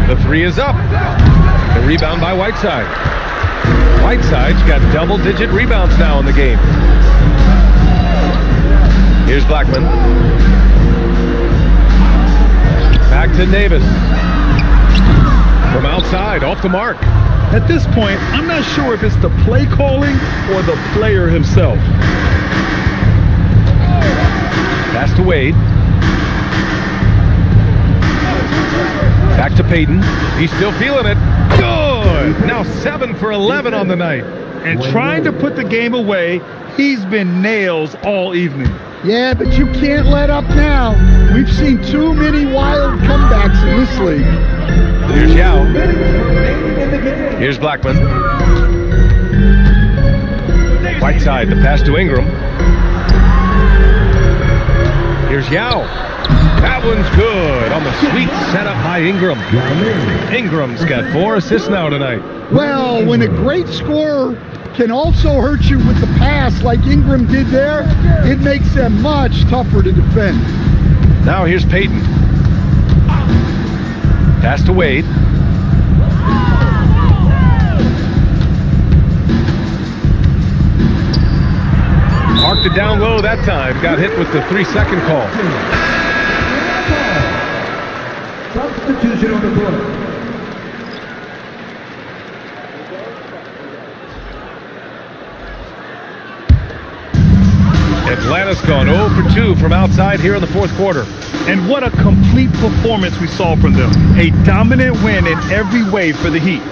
S1: The 3 is up. The rebound by Whiteside. Whiteside's got double-digit rebounds now in the game. Here's Blackman. Back to Davis. From outside, off the mark.
S2: At this point, I'm not sure if it's the play calling or the player himself.
S1: Pass to Wade. Back to Payton. He's still feeling it. Good! Now 7 for 11 on the night.
S2: And trying to put the game away, he's been nails all evening.
S3: Yeah, but you can't let up now. We've seen too many wild comebacks in this league.
S1: Here's Yao. Here's Blackman. Whiteside, the pass to Ingram. Here's Yao. That one's good on the sweet setup by Ingram. Ingram's got 4 assists now tonight.
S3: Well, when a great scorer can also hurt you with the pass like Ingram did there, it makes them much tougher to defend.
S1: Now here's Payton. Pass to Wade. Marked it down low that time. Got hit with the 3-second call.
S4: Substitution on the board.
S1: Atlanta's gone 0 for 2 from outside here in the fourth quarter.
S2: And what a complete performance we saw from them. A dominant win in every way for the Heat.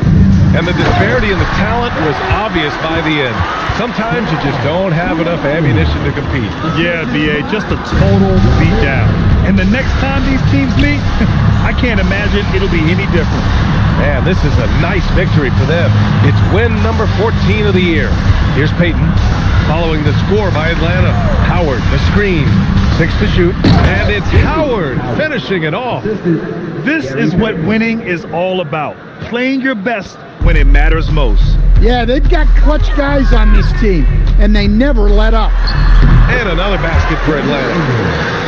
S1: And the disparity in the talent was obvious by the end. Sometimes you just don't have enough ammunition to compete.
S2: Yeah, B.A., just a total beatdown. And the next time these teams meet, I can't imagine it'll be any different.
S1: Man, this is a nice victory for them. It's win number 14 of the year. Here's Payton, following the score by Atlanta. Howard, the screen, 6 to shoot, and it's Howard finishing it off.
S2: This is what winning is all about. Playing your best when it matters most.
S3: Yeah, they've got clutch guys on this team, and they never let up.
S1: And another basket for Atlanta.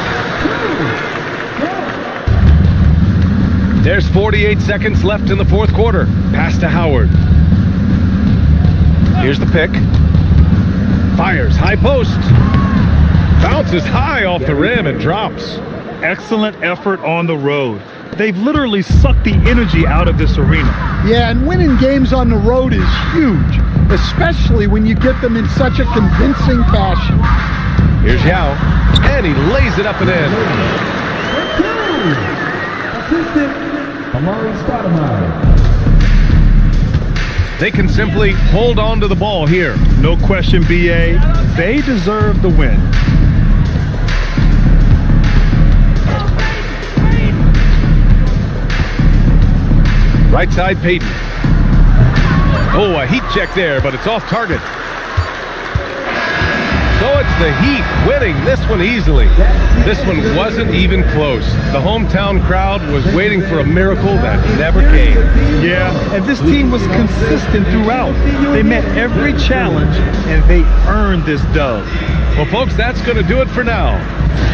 S1: There's 48 seconds left in the fourth quarter. Pass to Howard. Here's the pick. Fires, high post. Bounces high off the rim and drops.
S2: Excellent effort on the road. They've literally sucked the energy out of this arena.
S3: Yeah, and winning games on the road is huge, especially when you get them in such a convincing fashion.
S1: Here's Yao, and he lays it up and in.
S4: Assistant, Amari Stoudemire.
S1: They can simply hold on to the ball here.
S2: No question, BA. They deserve the win.
S1: Right side, Peyton. Oh, a heat check there, but it's off target. So it's the Heat winning this one easily. This one wasn't even close. The hometown crowd was waiting for a miracle that never came.
S2: Yeah, and this team was consistent throughout. They met every challenge, and they earned this dub.
S1: Well, folks, that's going to do it for now.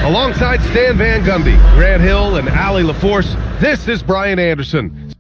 S1: Alongside Stan Van Gundy, Grant Hill, and Allie LaForce, this is Brian Anderson.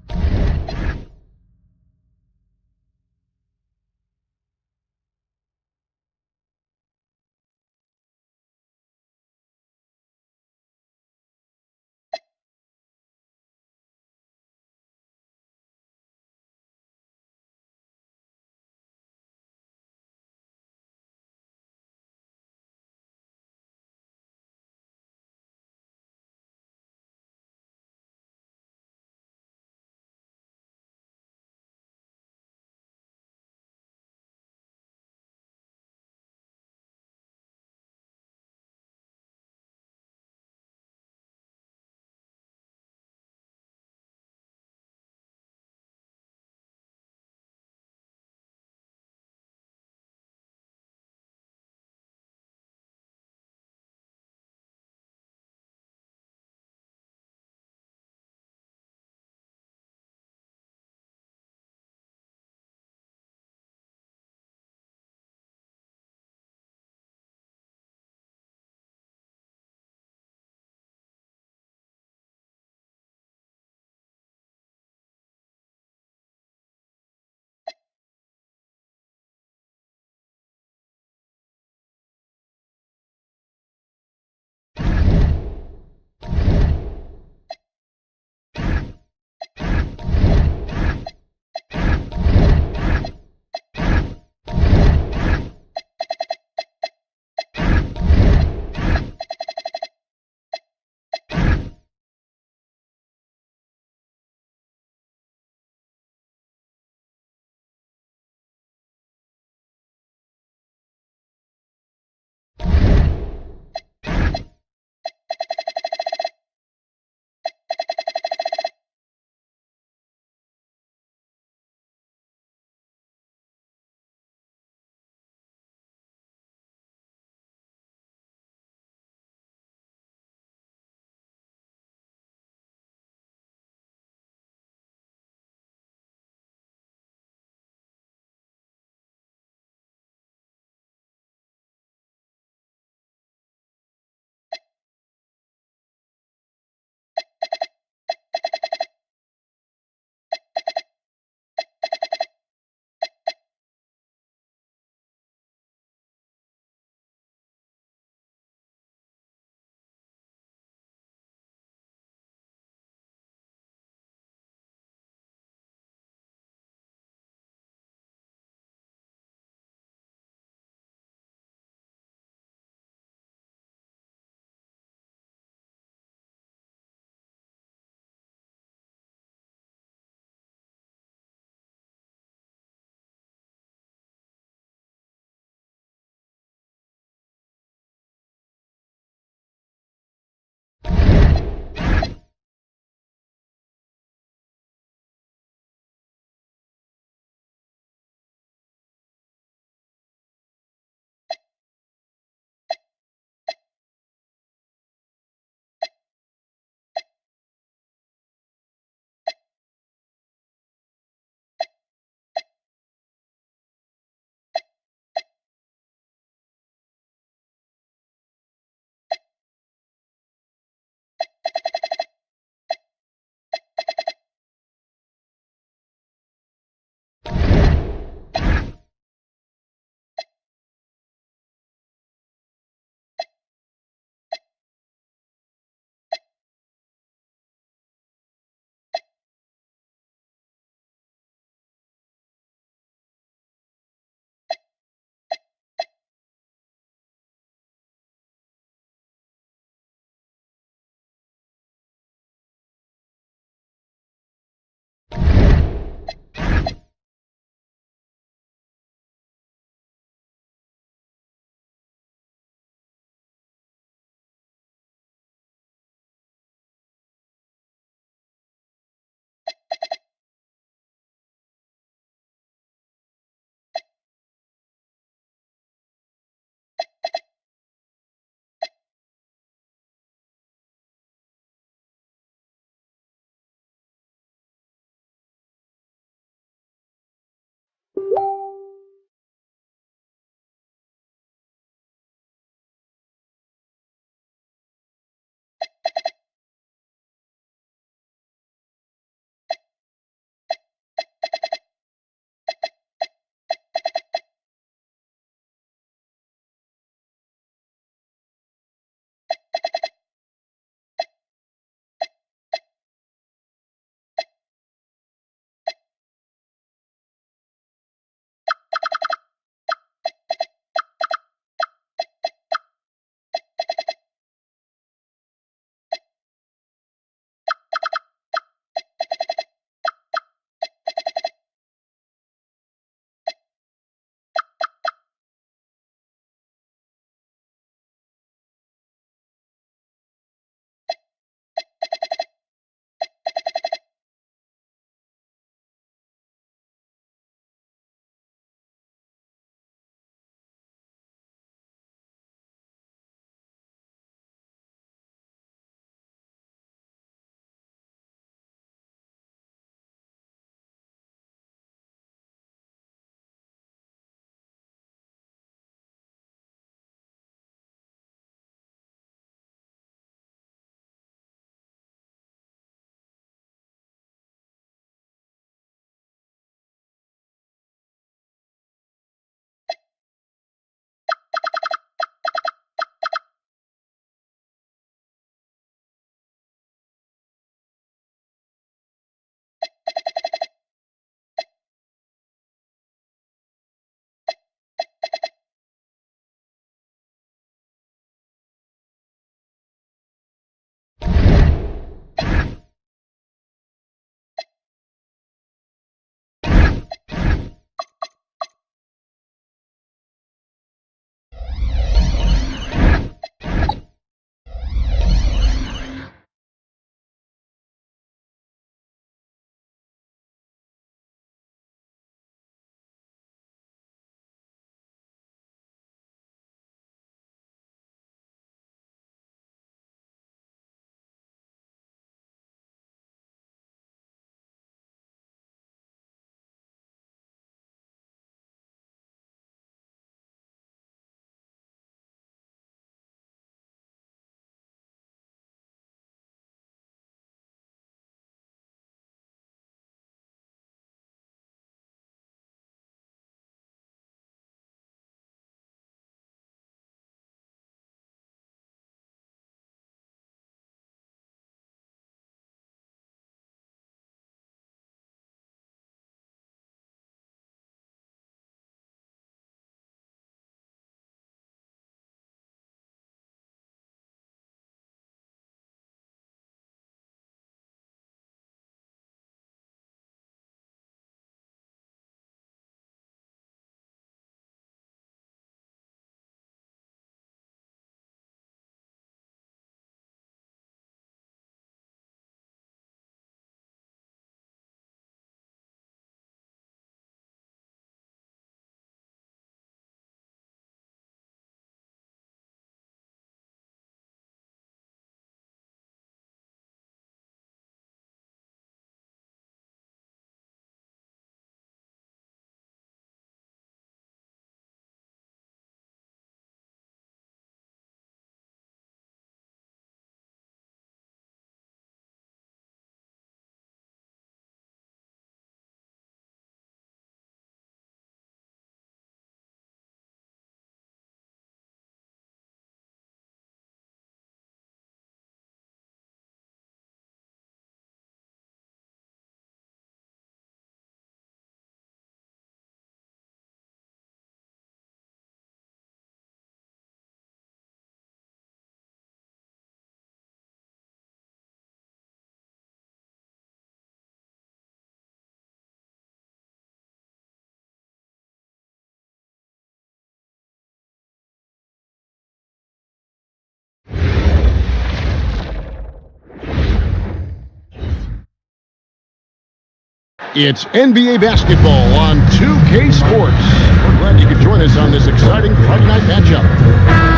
S10: It's NBA basketball on 2K Sports. We're glad you could join us on this exciting Friday night matchup.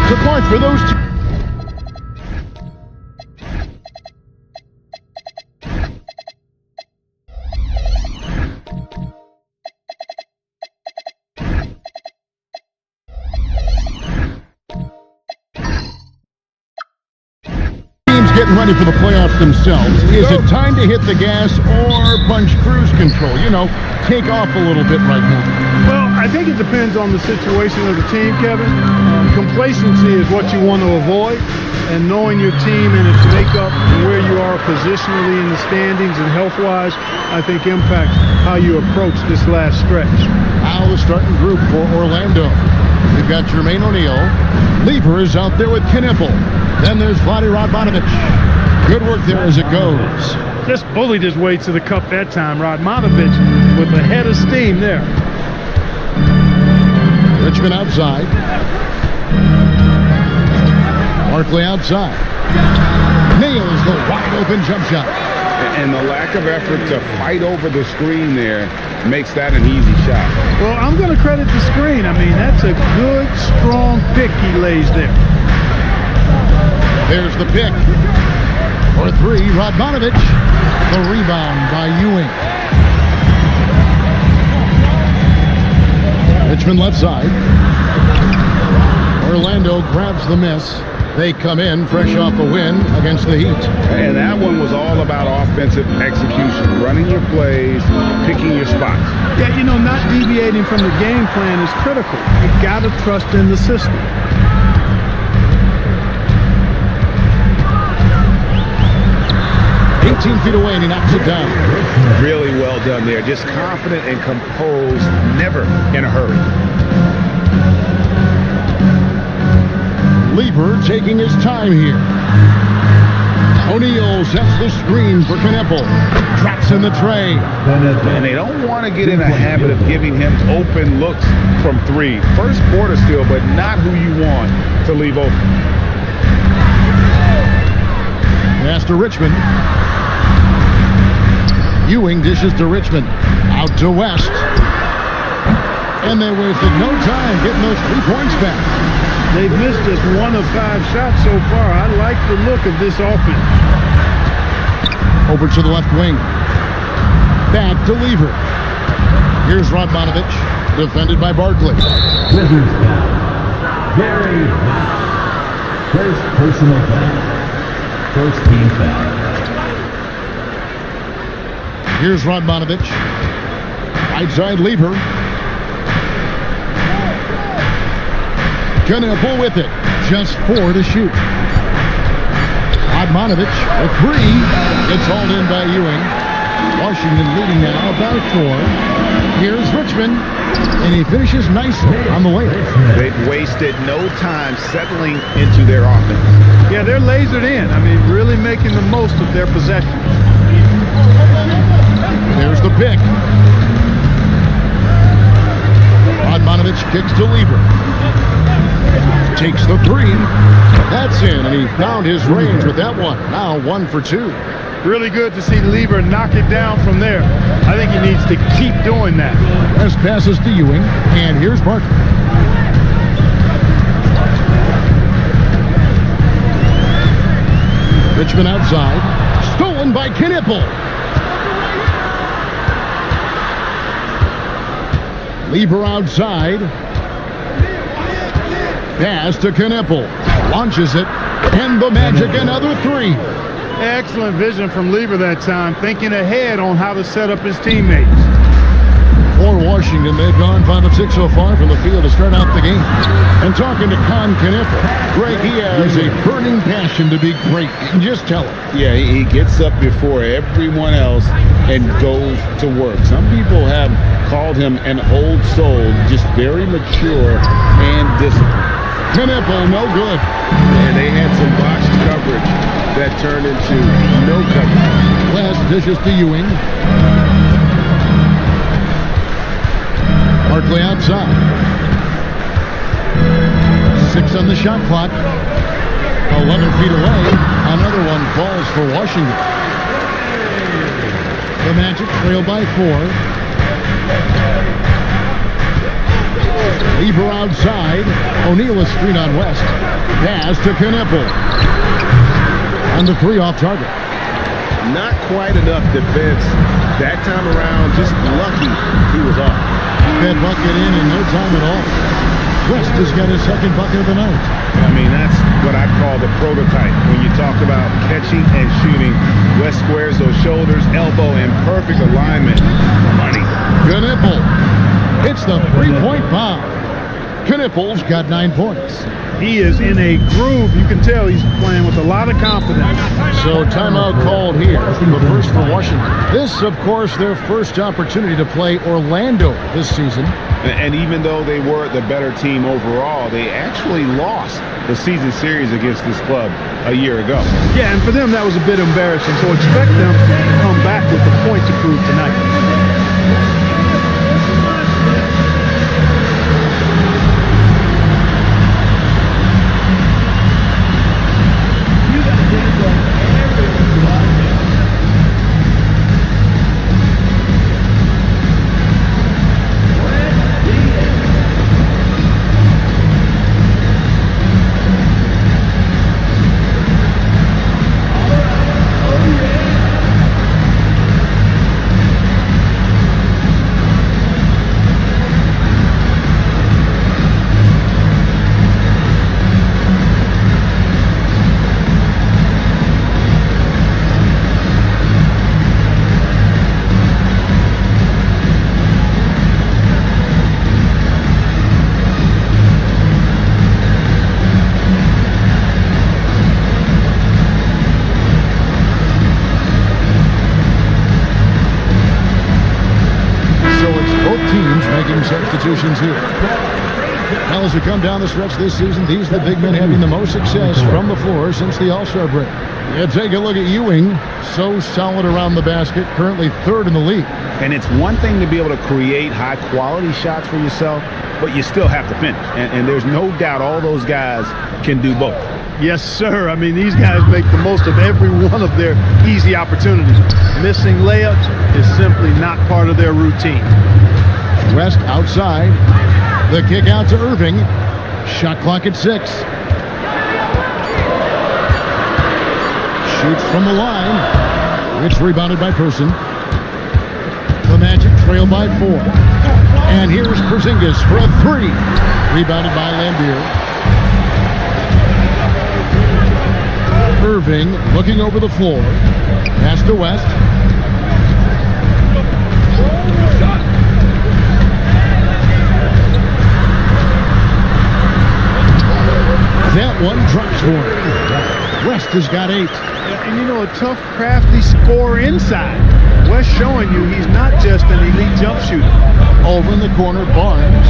S10: Support for those two. Getting ready for the playoffs themselves. Is it time to hit the gas or punch cruise control? You know, take off a little bit right now.
S2: Well, I think it depends on the situation of the team, Kevin. Complacency is what you want to avoid, and knowing your team and its makeup and where you are positionally in the standings and health-wise, I think impacts how you approach this last stretch.
S10: Now the starting group for Orlando. We've got Jermaine O'Neal. Lever is out there with Knipple. Then there's Vlade Radmanovic. Good work there as it goes.
S2: Just bullied his way to the cup that time. Radmanovic with a head of steam there.
S10: Richmond outside. Barkley outside. Nails the wide open jump shot.
S11: And the lack of effort to fight over the screen there makes that an easy shot.
S2: Well, I'm going to credit the screen. I mean, that's a good, strong pick he lays there.
S10: There's the pick. For three, Radmanovic. The rebound by Ewing. Richmond left side. Orlando grabs the miss. They come in fresh off a win against the Heat.
S11: And that one was all about offensive execution, running your plays, picking your spots.
S2: Yeah, you know, not deviating from the game plan is critical. You got to trust in the system.
S10: 18 feet away, and he knocks it down.
S11: Really well done there. Just confident and composed, never in a hurry.
S10: Lever taking his time here. O'Neal sets the screen for Knipple. Drops in the tray.
S11: And they don't want to get in a habit of giving him open looks from three. First quarter still, but not who you want to leave open.
S10: Pass to Richmond. Ewing dishes to Richmond. Out to West. And they wasted no time getting those 3 points back.
S2: They've missed just 1 of 5 shots so far. I like the look of this offense.
S10: Over to the left wing. Back to Lever. Here's Radmanovic. Defended by Barkley.
S4: Wizards foul. Very hot. First personal foul. First team foul.
S10: Here's Radmanovic. Outside Lever. Knipple with it. Just 4 to shoot. Radmanovic with 3. It's hauled in by Ewing. Washington leading now by 4. Here's Richmond. And he finishes nicely on the way.
S11: They've wasted no time settling into their offense.
S2: Yeah, they're lasered in. I mean, really making the most of their possession.
S10: There's the pick. Radmanovic kicks to Lever. Takes the 3. That's in, and he found his range with that one. Now 1 for 2.
S2: Really good to see Lever knock it down from there. I think he needs to keep doing that.
S10: As passes to Ewing, and here's Barkley. Richmond outside. Stolen by Knipple. Lever outside. Pass to Knipple. Launches it. And the Magic another 3.
S2: Excellent vision from Lever that time, thinking ahead on how to set up his teammates.
S10: For Washington, they've gone 5 of 6 so far from the field to start out the game. And talking to Knipple, Greg, he has a burning passion to be great. You can just tell him.
S11: Yeah, he gets up before everyone else and goes to work. Some people have called him an old soul, just very mature and disciplined.
S10: Knipple, no good.
S11: And they had some botched coverage that turned into no coverage.
S10: West dishes to Ewing. Barkley outside. 6 on the shot clock. 11 feet away. Another one falls for Washington. The Magic trail by 4. Lever outside. O'Neal a screen on West. Pass to Knipple. On the 3 off target.
S11: Not quite enough defense that time around. Just lucky he was off.
S10: That bucket in no time at all. West has got his second bucket of the night.
S11: I mean, that's what I call the prototype. When you talk about catching and shooting, West squares those shoulders, elbow in perfect alignment. Money.
S10: Knipple hits the 3-point bomb. Knipple's got 9 points.
S2: He is in a groove. You can tell he's playing with a lot of confidence.
S10: So timeout called here, the first for Washington. This, of course, their first opportunity to play Orlando this season.
S11: And even though they were the better team overall, they actually lost the season series against this club a year ago.
S2: Yeah, and for them that was a bit embarrassing. So expect them to come back with a point to prove tonight. Substitutions here. Now as we come down the stretch this season, these are the big men having the most success from the floor since the All-Star break. Yeah, take a look at Ewing. So solid around the basket, currently 3rd in the league.
S11: And it's one thing to be able to create high-quality shots for yourself, but you still have to finish. And there's no doubt all those guys can do both.
S2: Yes, sir. I mean, these guys make the most of every one of their easy opportunities. Missing layups is simply not part of their routine.
S10: West outside. The kick out to Irving. Shot clock at 6. Shoots from the line. It's rebounded by Person. The Magic trail by 4. And here's Porzingis for a 3. Rebounded by Lambier. Irving looking over the floor. Pass to West. That one drops for him. West has got 8.
S2: And you know, a tough, crafty scorer inside. West showing you he's not just an elite jump shooter.
S10: Over in the corner, Barnes.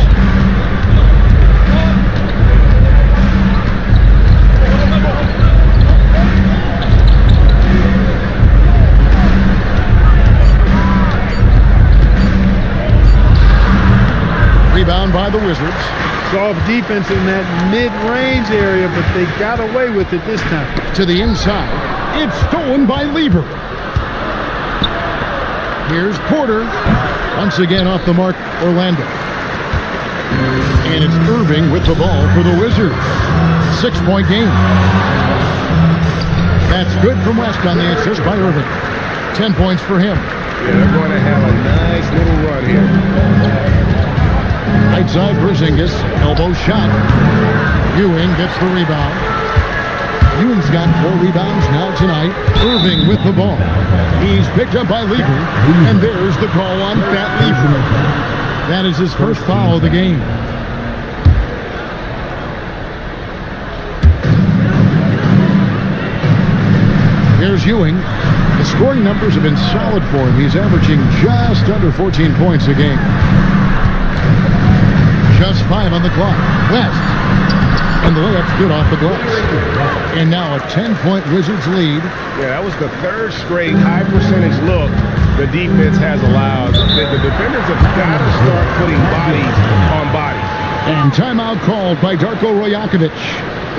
S10: Rebound by the Wizards.
S2: Soft defense in that mid-range area, but they got away with it this time.
S10: To the inside. It's stolen by Lever. Here's Porter. Once again off the mark, Orlando. And it's Irving with the ball for the Wizards. 6-point game. That's good from West on the assist by Irving. 10 points for him.
S11: Yeah, they're going to have a nice little run here.
S10: Right side, Porzingis, elbow shot. Ewing gets the rebound. Ewing's got 4 rebounds now tonight. Irving with the ball. He's picked up by Lever, and there's the call on Fat Lever. That is his first foul of the game. Here's Ewing. The scoring numbers have been solid for him. He's averaging just under 14 points a game. Just 5 on the clock. West. And the layup's good off the glass. And now a 10-point Wizards lead.
S11: Yeah, that was the 3rd straight high percentage look the defense has allowed. The defenders have got to start putting bodies on bodies.
S10: And timeout called by Darko Rajakovic.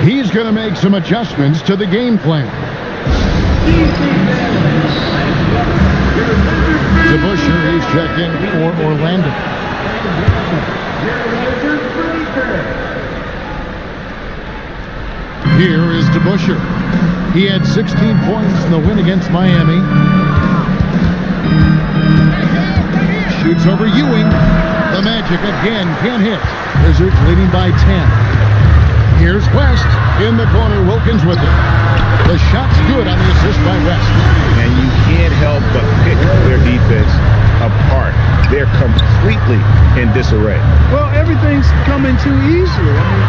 S10: He's going to make some adjustments to the game plan. DeBuscher, he's checked in for Orlando. Here is DeBuscher. He had 16 points in the win against Miami. Shoots over Ewing. The Magic again can't hit. Wizards leading by 10. Here's West in the corner. Wilkins with it. The shot's good on the assist by West.
S11: And you can't help but pick their defense apart. They're completely in disarray.
S2: Well, everything's coming too easily. I mean,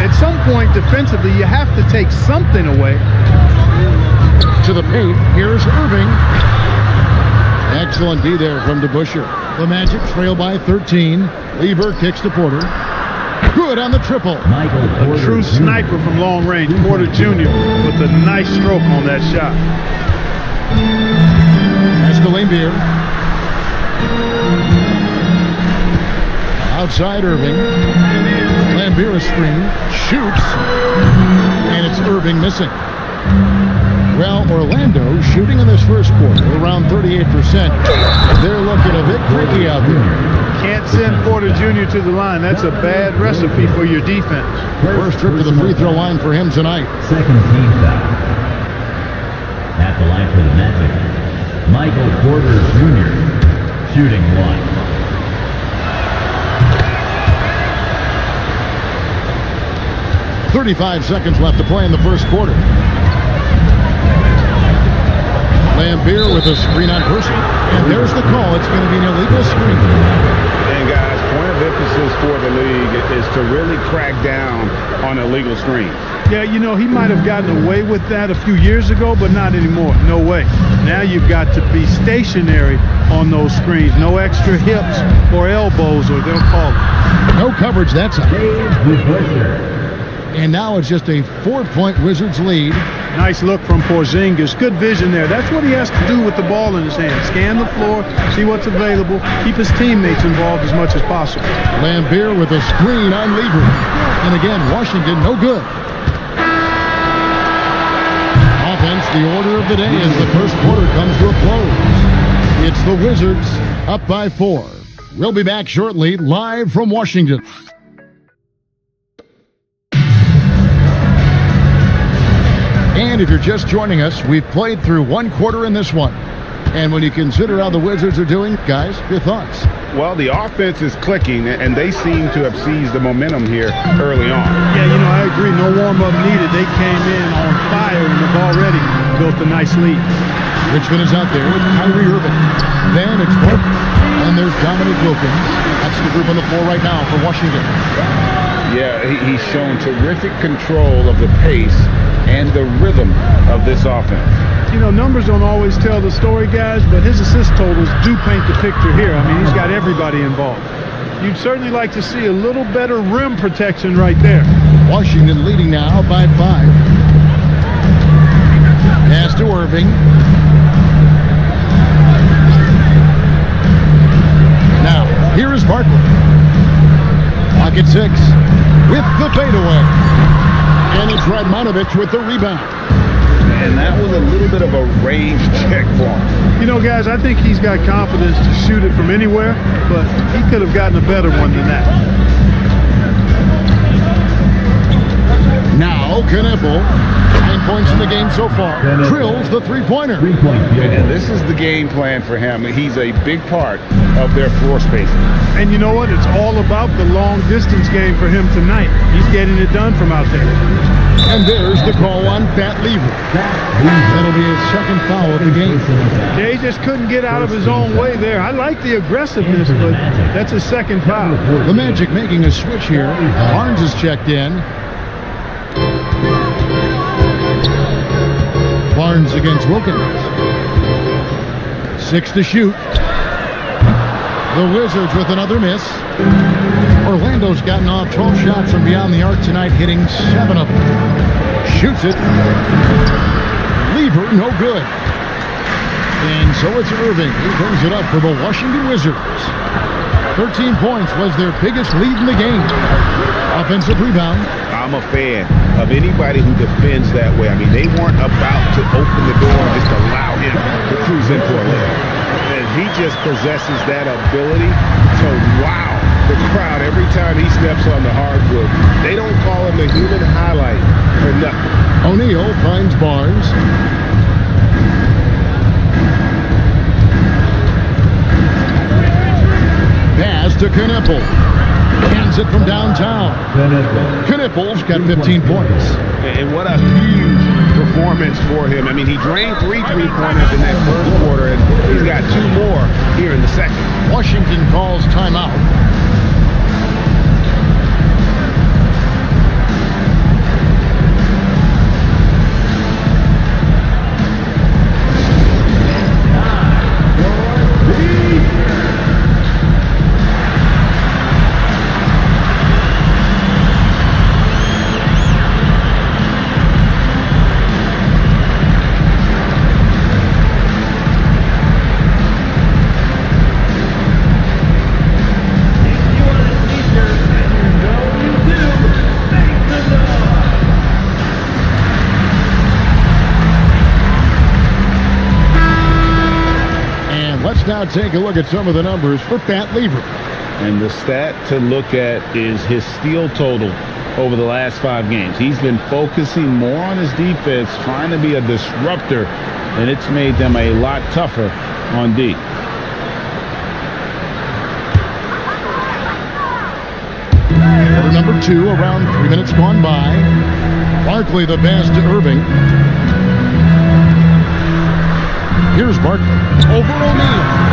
S2: at some point defensively, you have to take something away.
S10: To the paint. Here's Irving. Excellent D there from DeBuscher. The Magic trail by 13. Lever kicks to Porter. Good on the triple.
S2: A true sniper from long range. Porter Jr. with a nice stroke on that shot.
S10: That's to Lambier. Outside Irving. Lambier a screen. Shoots. And it's Irving missing. Well, Orlando shooting in this first quarter around 38%. They're looking a bit tricky out there.
S2: Can't send Porter Jr. to the line. That's a bad recipe for your defense.
S10: First trip to the free throw line for him tonight.
S12: Second team foul. At the line for the Magic, Michael Porter Jr. shooting one.
S10: .35 seconds left to play in the first quarter. Lambier with a screen on Person. And there's the call. It's going to be an illegal screen.
S11: And guys, point of emphasis for the league is to really crack down on illegal screens.
S2: Yeah, you know, he might have gotten away with that a few years ago, but not anymore. No way. Now you've got to be stationary on those screens. No extra hips or elbows, or they'll call it.
S10: No coverage that side. And now it's just a 4-point Wizards lead.
S2: Nice look from Porzingis. Good vision there. That's what he has to do with the ball in his hand. Scan the floor, see what's available, keep his teammates involved as much as possible.
S10: Lambier with a screen on Lever. And again, Washington no good. Offense, the order of the day as the first quarter comes to a close. It's the Wizards up by 4. We'll be back shortly, live from Washington. And if you're just joining us, we've played through one quarter in this one. And when you consider how the Wizards are doing, guys, your thoughts?
S11: Well, the offense is clicking, and they seem to have seized the momentum here early on.
S2: Yeah, you know, I agree. No warm-up needed. They came in on fire and have already built a nice lead.
S10: Richmond is out there with Kyrie Irving. Then it's Parker. And there's Dominic Wilkins. That's the group on the floor right now for Washington.
S11: Yeah, he's shown terrific control of the pace and the rhythm of this offense.
S2: You know, numbers don't always tell the story, guys, but his assist totals do paint the picture here. I mean, he's got everybody involved. You'd certainly like to see a little better rim protection right there.
S10: Washington leading now by 5. Pass to Irving. Now, here is Barkley. Pocket 6 with the fadeaway. And it's Radmanovich with the rebound.
S11: And that was a little bit of a range check for him.
S2: You know, guys, I think he's got confidence to shoot it from anywhere, but he could have gotten a better one than that.
S10: Now, Kneppel, 9 points in the game so far. Drills the three-pointer.
S11: And this is the game plan for him. He's a big part of their floor spacing.
S2: And you know what? It's all about the long-distance game for him tonight. He's getting it done from out there.
S10: And there's the call on Fat Lever. That'll be his second foul of the game.
S2: Yeah, he just couldn't get out of his own way there. I like the aggressiveness, but that's his second foul.
S10: The Magic making a switch here. Barnes is checked in. Barnes against Wilkins. 6 to shoot. The Wizards with another miss. Orlando's gotten off 12 shots from beyond the arc tonight, hitting 7 of them. Shoots it. Lever, no good. And so it's Irving who brings it up for the Washington Wizards. 13 points was their biggest lead in the game. Offensive rebound.
S11: I'm a fan of anybody who defends that way. I mean, they weren't about to open the door and just allow him to cruise in for a layup. he just possesses that ability to wow the crowd every time he steps on the hardwood. They don't call him the human highlight for nothing.
S10: O'Neal finds Barnes. Pass to Knippel. Hands it from downtown. Knippel's got 15 points.
S11: And what a huge performance for him. I mean, he drained 3 3-pointers in that first quarter, and he's got 2 more here in the second.
S10: Washington calls timeout. Now take a look at some of the numbers for Pat Lever.
S11: And the stat to look at is his steal total over the last 5 games. He's been focusing more on his defense, trying to be a disruptor, and it's made them a lot tougher on D.
S10: Quarter number 2, around 3 minutes gone by. Barkley the pass to Irving. Here's Barkley over O'Neal.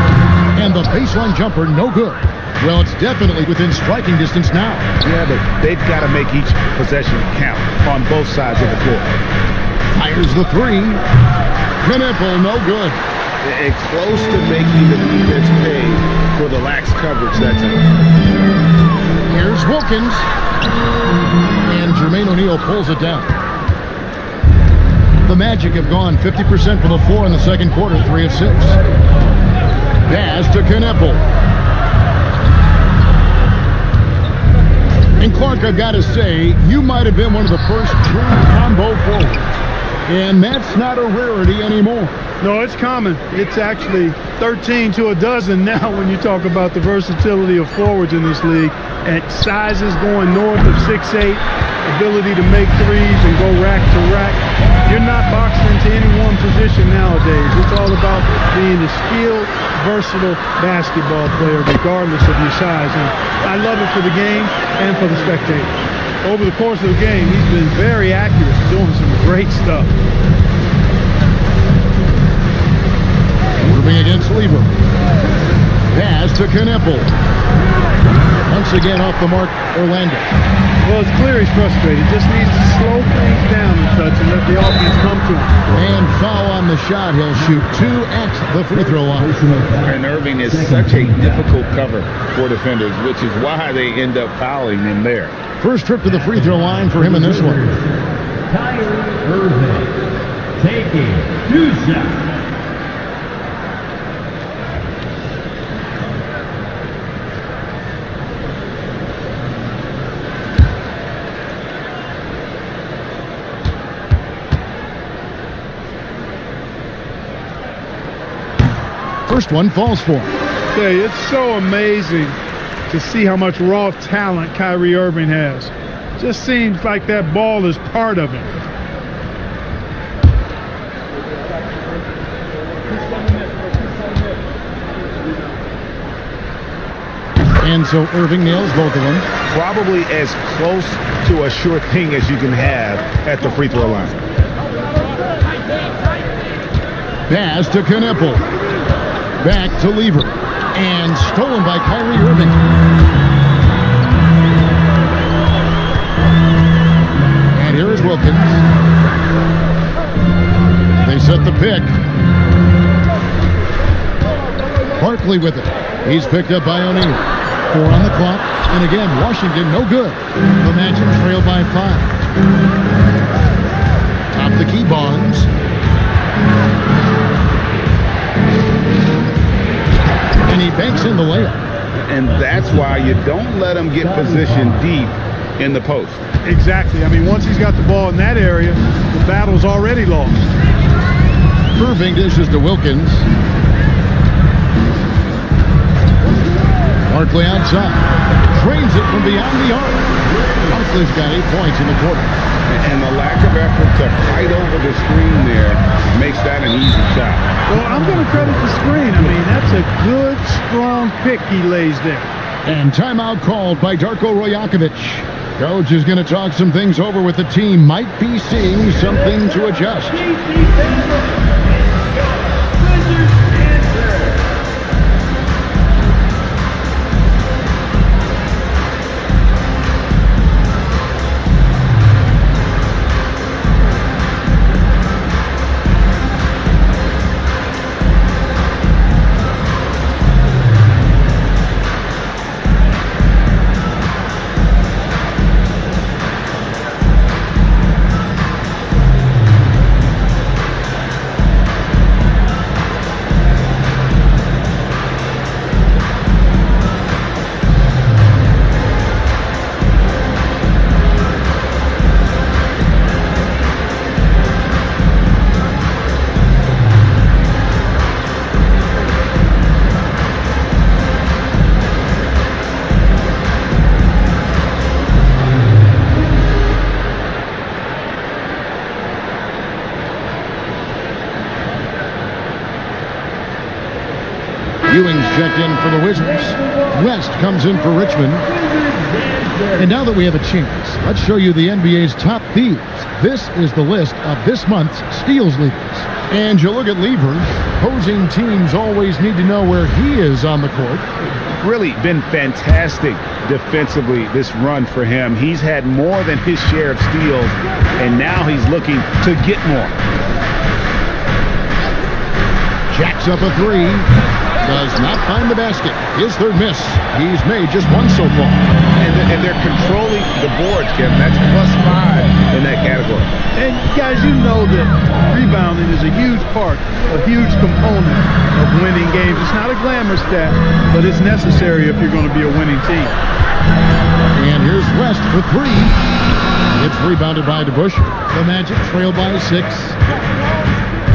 S10: And the baseline jumper, no good. Well, it's definitely within striking distance now.
S11: Yeah, but they've got to make each possession count on both sides of the floor.
S10: Fires the 3. Knippel, no good.
S11: It's close to making the defense pay for the lax coverage that time.
S10: Here's Wilkins. And Jermaine O'Neal pulls it down. The Magic have gone 50% from the floor in the second quarter, 3 of 6. Pass to Knippel. And Clark, I've got to say, you might have been one of the first true combo forwards. And that's not a rarity anymore.
S2: No, it's common. It's actually 13 to a dozen now when you talk about the versatility of forwards in this league. At sizes going north of 6'8", ability to make threes and go rack to rack. You're not boxed into any one position nowadays. It's all about being a skilled, versatile basketball player regardless of your size. And I love it for the game and for the spectators. Over the course of the game, he's been very accurate, doing some great stuff.
S10: Moving against Lever. Pass to Knippel. Once again off the mark, Orlando.
S2: Well, it's clear he's frustrated. Just needs to slow things down a touch and let the offense come to him.
S10: And foul on the shot. He'll shoot 2 at the free throw line.
S11: And Irving is such a difficult cover for defenders, which is why they end up fouling him there.
S10: First trip to the free throw line for him in this one.
S12: Kyrie Irving taking 2 shots.
S10: First one falls for him.
S2: Okay, it's so amazing to see how much raw talent Kyrie Irving has. Just seems like that ball is part of him.
S10: And so Irving nails both of them.
S11: Probably as close to a sure thing as you can have at the free throw line.
S10: Pass to Knippel. Back to Lever. And stolen by Kyrie Irving. And here is Wilkins. They set the pick. Barkley with it. He's picked up by O'Neal. 4 on the clock. And again, Washington, no good. The Magic trail by 5. Top the key, Bonds. And he banks in the layup.
S11: And that's why you don't let him get positioned deep in the post.
S2: Exactly. I mean, once he's got the ball in that area, the battle's already lost.
S10: Irving dishes to Wilkins. Barkley outside. Trains it from beyond the arc. Barkley's got 8 points in the quarter.
S11: And the lack of effort to fight over the screen there makes that an easy shot.
S2: Well, I'm going to credit the screen. I mean, that's a good, strong pick he lays there.
S10: And timeout called by Darko Rojakovic. Coach is going to talk some things over with the team. Might be seeing something to adjust. Ewing's checked in for the Wizards. West comes in for Richmond. And now that we have a chance, let's show you the NBA's top thieves. This is the list of this month's steals leaders. And you look at Lever, opposing teams always need to know where he is on the court.
S11: Really been fantastic defensively this run for him. He's had more than his share of steals, and now he's looking to get more.
S10: Jacks up a three. Does not find the basket. His third miss. He's made just one so far.
S11: And they're controlling the boards, Kevin. That's +5 in that category.
S2: And guys, you know that rebounding is a huge part, a huge component of winning games. It's not a glamour stat, but it's necessary if you're going to be a winning team.
S10: And here's West for three. It's rebounded by DeBusch. The Magic trail by 6.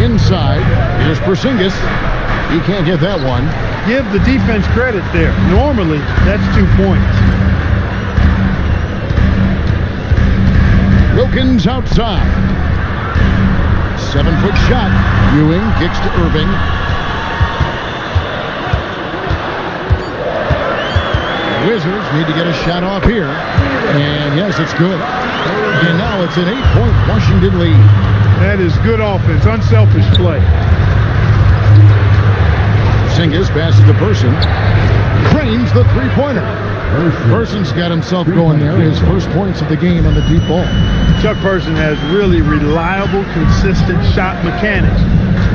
S10: Inside, here's Porzingis. He can't get that one.
S2: Give the defense credit there. Normally, that's 2 points.
S10: Wilkins outside. 7-foot shot. Ewing kicks to Irving. Wizards need to get a shot off here. And yes, it's good. And now it's an 8-point Washington lead.
S2: That is good offense, unselfish play.
S10: Porzingis passes to Person. Cranes the three-pointer. Person's got himself going there. His first points of the game on the deep ball.
S2: Chuck Person has really reliable, consistent shot mechanics.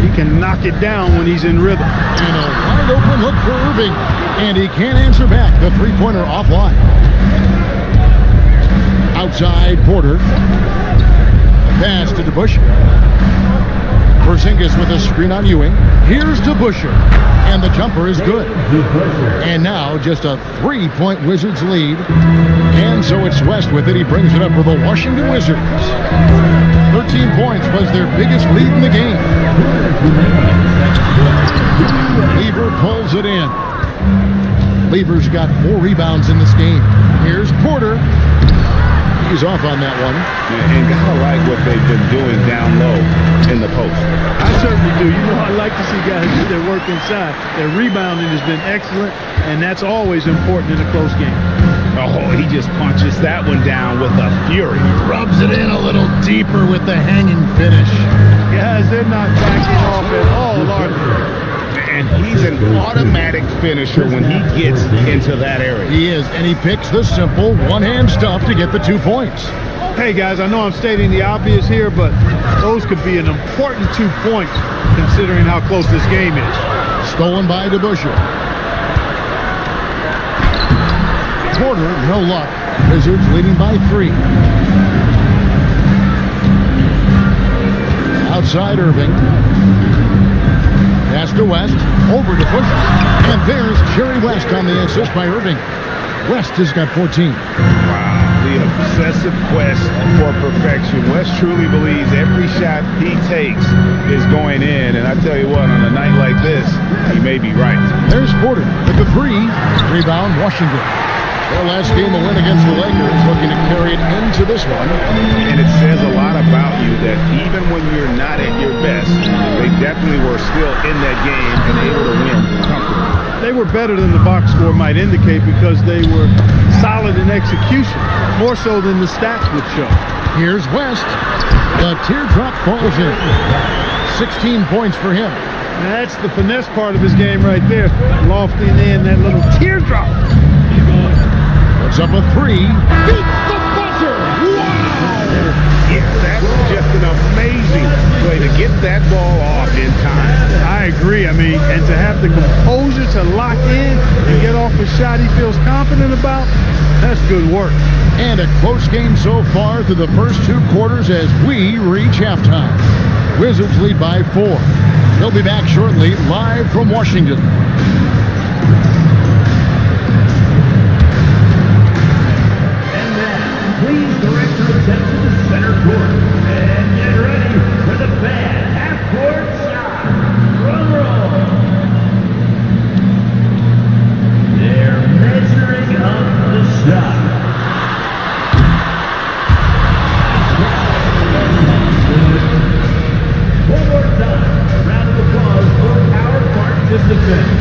S2: He can knock it down when he's in rhythm.
S10: And a wide open look for Irving. And he can't answer back. The three-pointer offline. Outside, Porter. Pass to DeBusch. Porzingis with a screen on Ewing. Here's DeBuscher. And the jumper is good. And now just a 3-point Wizards lead. And so it's West with it. He brings it up for the Washington Wizards. 13 points was their biggest lead in the game. Lever pulls it in. Lever's got 4 rebounds in this game. Here's Porter. He's off on that one.
S11: And gotta like what they've been doing down low in the post.
S2: I certainly do. You know, I like to see guys do their work inside. Their rebounding has been excellent, and that's always important in a close game.
S11: Oh, he just punches that one down with a fury.
S10: Rubs it in a little deeper with the hanging finish.
S2: Guys, they're not backing off at all, are they?
S11: And he's an automatic finisher when he gets into that area.
S10: He is, and he picks the simple one-hand stuff to get the 2 points.
S2: Hey, guys, I know I'm stating the obvious here, but those could be an important 2 points considering how close this game is.
S10: Stolen by DeBuscher. Porter, no luck. Wizards leading by 3. Outside Irving. Pass to West, over to Bush, and there's Jerry West on the assist by Irving. West has got 14.
S11: Wow, the obsessive quest for perfection. Wes truly believes every shot he takes is going in, and I tell you what, on a night like this, he may be right.
S10: There's Porter with the 3. Rebound, Washington. Their last game a win against the Lakers, looking to carry it into this one.
S11: And it says a lot about you that even when you're not at your best, they definitely were still in that game and able to win comfortably.
S2: They were better than the box score might indicate because they were solid in execution, more so than the stats would show.
S10: Here's West. The teardrop falls in. 16 points for him.
S2: That's the finesse part of his game right there. Lofting in that little teardrop.
S10: Puts up a 3. Beats the buzzer. Wow!
S11: Yeah, that's just an amazing way to get that ball off in time.
S2: I agree. I mean, and to have the composure to lock in and get off a shot he feels confident about, that's good work.
S10: And a close game so far through the first 2 quarters as we reach halftime. Wizards lead by 4. They'll be back shortly, live from Washington.
S12: Please direct your attention to the center court and get ready for the fan half-court shot. Drum roll. They're measuring up the shot. One more time, a round of applause for our participants.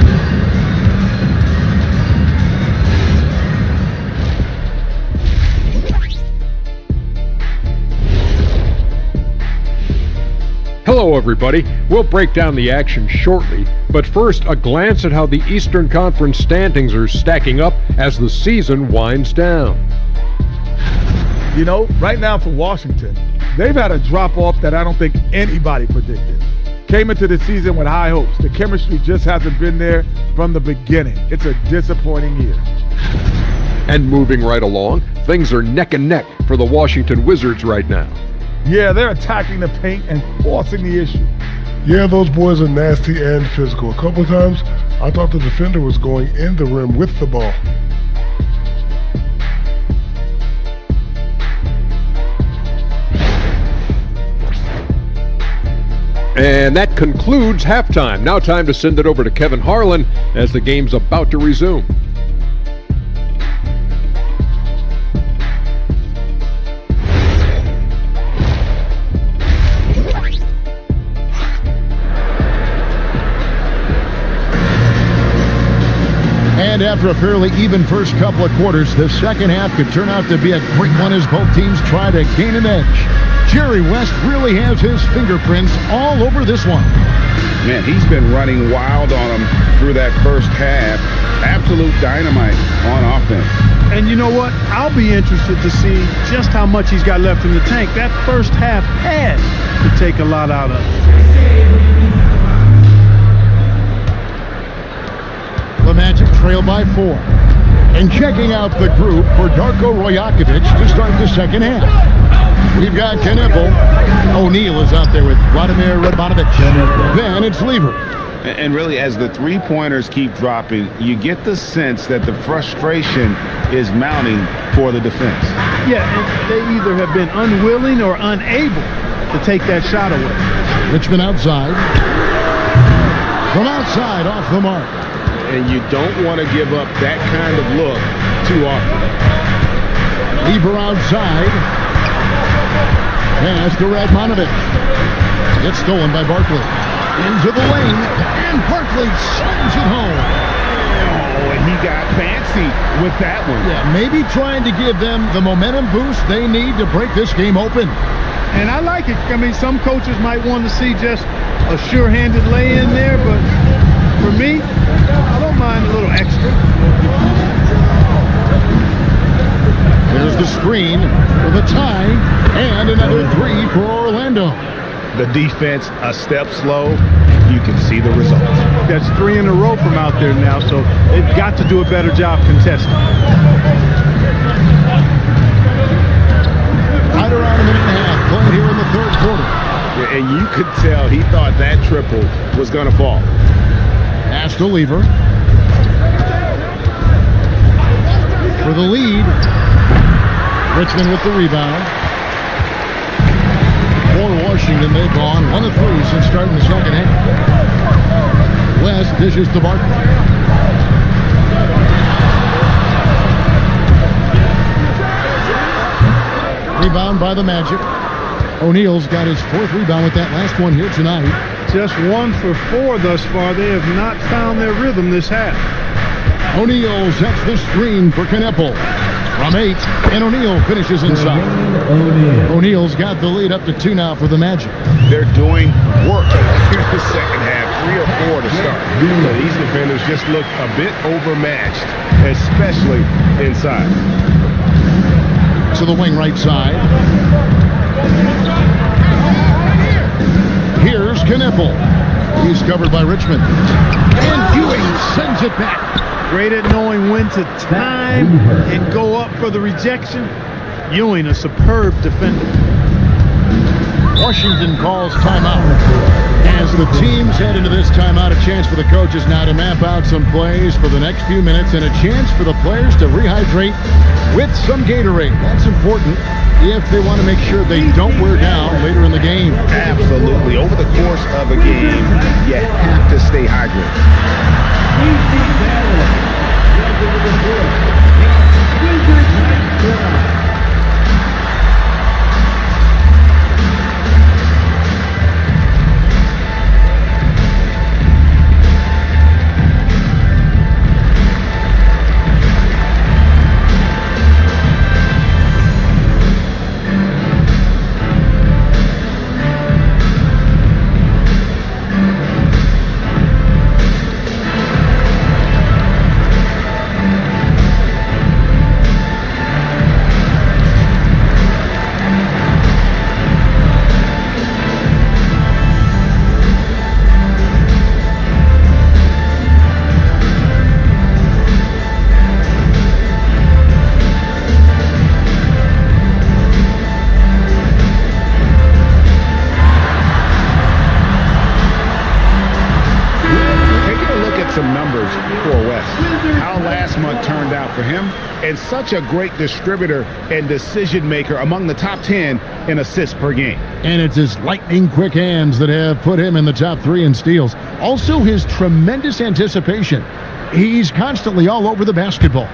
S7: Hello, everybody. We'll break down the action shortly, but first, a glance at how the Eastern Conference standings are stacking up as the season winds down.
S8: You know, right now for Washington, they've had a drop-off that I don't think anybody predicted. Came into the season with high hopes. The chemistry just hasn't been there from the beginning. It's a disappointing year.
S7: And moving right along, things are neck and neck for the Washington Wizards right now.
S8: Yeah, they're attacking the paint and forcing the issue.
S9: Yeah, those boys are nasty and physical. A couple of times, I thought the defender was going in the rim with the ball.
S7: And that concludes halftime. Now time to send it over to Kevin Harlan as the game's about to resume.
S10: And after a fairly even first couple of quarters, the second half could turn out to be a great one as both teams try to gain an edge. Jerry West really has his fingerprints all over this one.
S11: Man, he's been running wild on them through that first half. Absolute dynamite on offense.
S2: And you know what? I'll be interested to see just how much he's got left in the tank. That first half had to take a lot out of it.
S10: The Magic trail by 4. And checking out the group for Darko Rajakovic to start the second half. We've got Knepel. O'Neal is out there with Vladimir Radmanovic. Then it's Lever.
S11: And really, as the three-pointers keep dropping, you get the sense that the frustration is mounting for the defense.
S2: Yeah, and they either have been unwilling or unable to take that shot away.
S10: Richmond outside. From outside, off the mark.
S11: And you don't want to give up that kind of look too often.
S10: Lever outside. Pass to Radmanovic. It's stolen by Barkley. Into the lane, and Barkley slams it home.
S11: Oh, and he got fancy with that one.
S10: Yeah, maybe trying to give them the momentum boost they need to break this game open.
S2: And I like it. I mean, some coaches might want to see just a sure-handed lay-in there, but for me, I don't mind a little extra.
S10: There's the screen for the tie, and another 3 for Orlando.
S11: The defense a step slow, you can see the results.
S2: That's 3 in a row from out there now, so they've got to do a better job contesting.
S10: Right around a minute and a half played here in the third quarter.
S11: Yeah, and you could tell he thought that triple was going to fall.
S10: Pass to Lever. For the lead. Richmond with the rebound. For Washington, they've gone 1 of 3 since starting the second half. West dishes to Barkley. Rebound by the Magic. O'Neal's got his 4th rebound with that last one here tonight.
S2: Just 1 for 4 thus far. They have not found their rhythm this half.
S10: O'Neal sets the screen for Kneppel. From 8, and O'Neal finishes inside. O'Neal's got the lead up to 2 now for the Magic.
S1: They're doing work here in the second half, 3 or 4 to start. These defenders just look a bit overmatched, especially inside.
S10: To the wing right side. Here's Kneppel. He's covered by Richmond. And Ewing sends it back.
S2: Great at knowing when to time and go up for the rejection. Ewing, a superb defender.
S10: Washington calls timeout. As the teams head into this timeout, a chance for the coaches now to map out some plays for the next few minutes and a chance for the players to rehydrate with some Gatorade. That's important if they want to make sure they don't wear down later in the game.
S1: Absolutely. Over the course of a game, you have to stay hydrated. And such a great distributor and decision maker among the top 10 in assists per game.
S10: And it's his lightning quick hands that have put him in the top 3 in steals. Also his tremendous anticipation. He's constantly all over the basketball.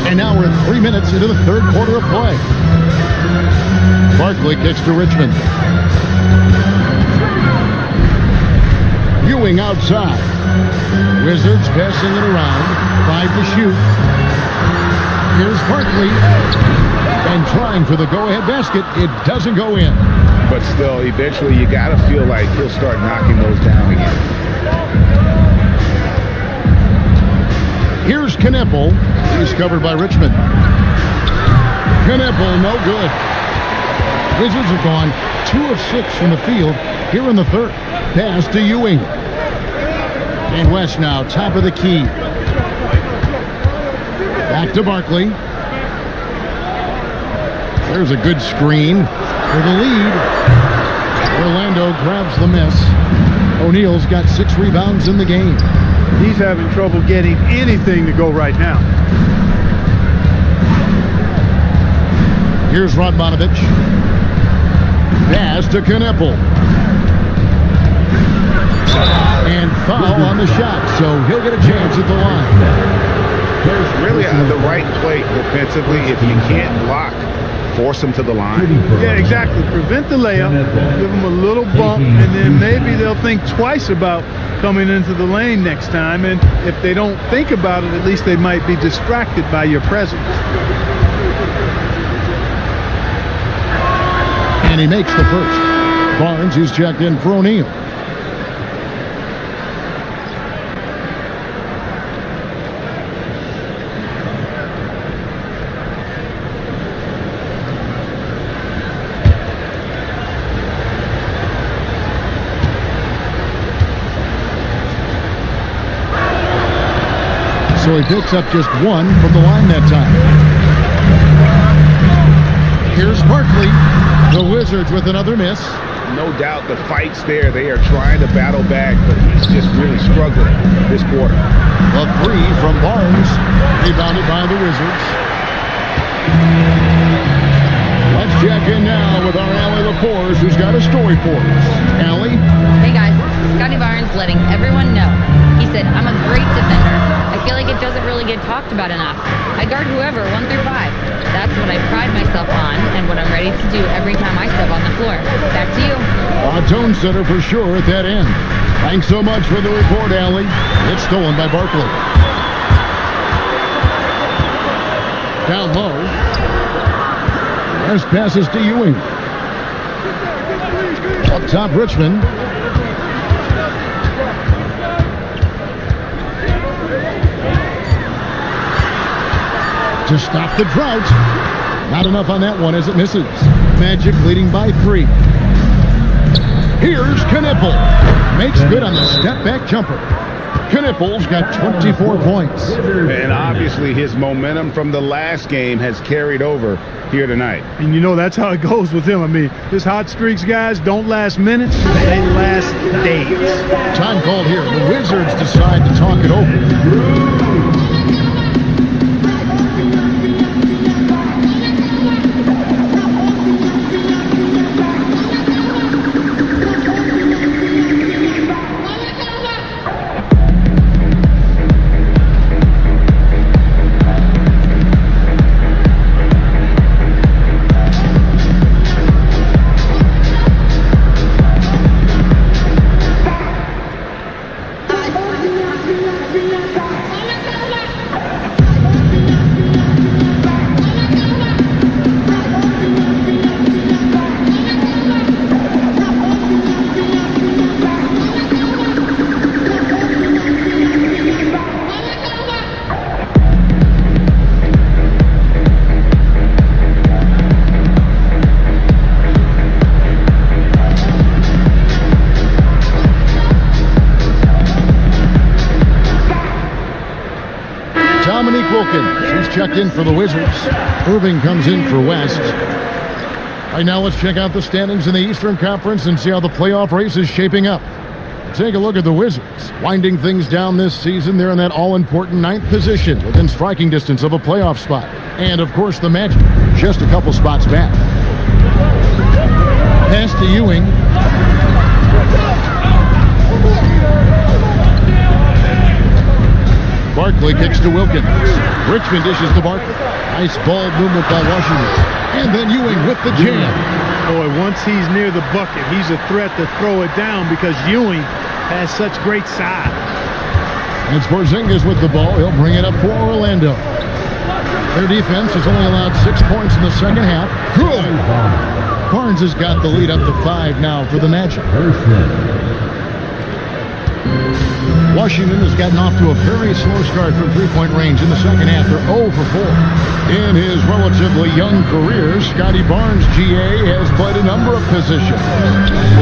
S10: And now we're 3 minutes into the 3rd quarter of play. Barkley kicks to Richmond. Ewing outside. Wizards passing it around. 5 to shoot. Here's Barkley. And trying for the go-ahead basket. It doesn't go in.
S1: But still, eventually you got to feel like he'll start knocking those down again.
S10: Here's Kneppel. He's covered by Richmond. Kneppel, no good. Wizards have gone 2 of 6 from the field here in the 3rd. Pass to Ewing. And West now, top of the key. Back to Barkley. There's a good screen for the lead. Orlando grabs the miss. O'Neal's got 6 rebounds in the game.
S2: He's having trouble getting anything to go right now.
S10: Here's Radmanovich. Pass to Kneppel. And foul on the shot, so he'll get a chance at the line.
S1: Really the right play defensively. If you can't block, force him to the line.
S2: Yeah, exactly. Prevent the layup, give them a little bump, and then maybe they'll think twice about coming into the lane next time. And if they don't think about it, at least they might be distracted by your presence.
S10: And he makes the first. Barnes, who's checked in for O'Neal. So he picks up just 1 from the line that time. Here's Barkley. The Wizards with another miss.
S11: no doubt the fight's there. They are trying to battle back, but he's just really struggling this quarter.
S10: A three from Barnes, rebounded by the Wizards. Let's check in now with our Allie LaForce, who's got a story for us. Allie?
S5: Hey guys, Scotty Barnes letting everyone know. He said, I'm a great defender. I feel like it doesn't really get talked about enough. I guard whoever, 1 through 5. That's what I pride myself on and what I'm ready to do every time I step on the floor. Back to you.
S10: A tone setter for sure at that end. Thanks so much for the report, Allie. It's stolen by Barkley. Down low. As passes to Ewing. Up top, Richmond. To stop the drought. Not enough on that one as it misses. Magic leading by 3. Here's Knipple. Makes good on the step-back jumper. Knipple's got 24 points.
S11: And obviously his momentum from the last game has carried over here tonight.
S2: And you know, that's how it goes with him. I mean, his hot streaks, guys, don't last minutes. They last days.
S10: Time called here. The Wizards decide to talk it over. She's checked in for the Wizards. Irving comes in for West. Right now, let's check out the standings in the Eastern Conference and see how the playoff race is shaping up. Take a look at the Wizards. Winding things down this season, they're in that all-important 9th position within striking distance of a playoff spot. And, of course, the Magic, just a couple spots back. Pass to Ewing. Barkley kicks to Wilkins. Richmond dishes to Barkley. Nice ball movement by Washington. And then Ewing with the jam.
S2: Boy, once he's near the bucket, he's a threat to throw it down because Ewing has such great size.
S10: It's Porzingis with the ball. He'll bring it up for Orlando. Their defense has only allowed 6 points in the second half. Good. Barnes has got the lead up to 5 now for the Magic. Washington has gotten off to a very slow start from three-point range in the second half. They're 0 for 4. In his relatively young career, Scotty Barnes, GA, has played a number of positions.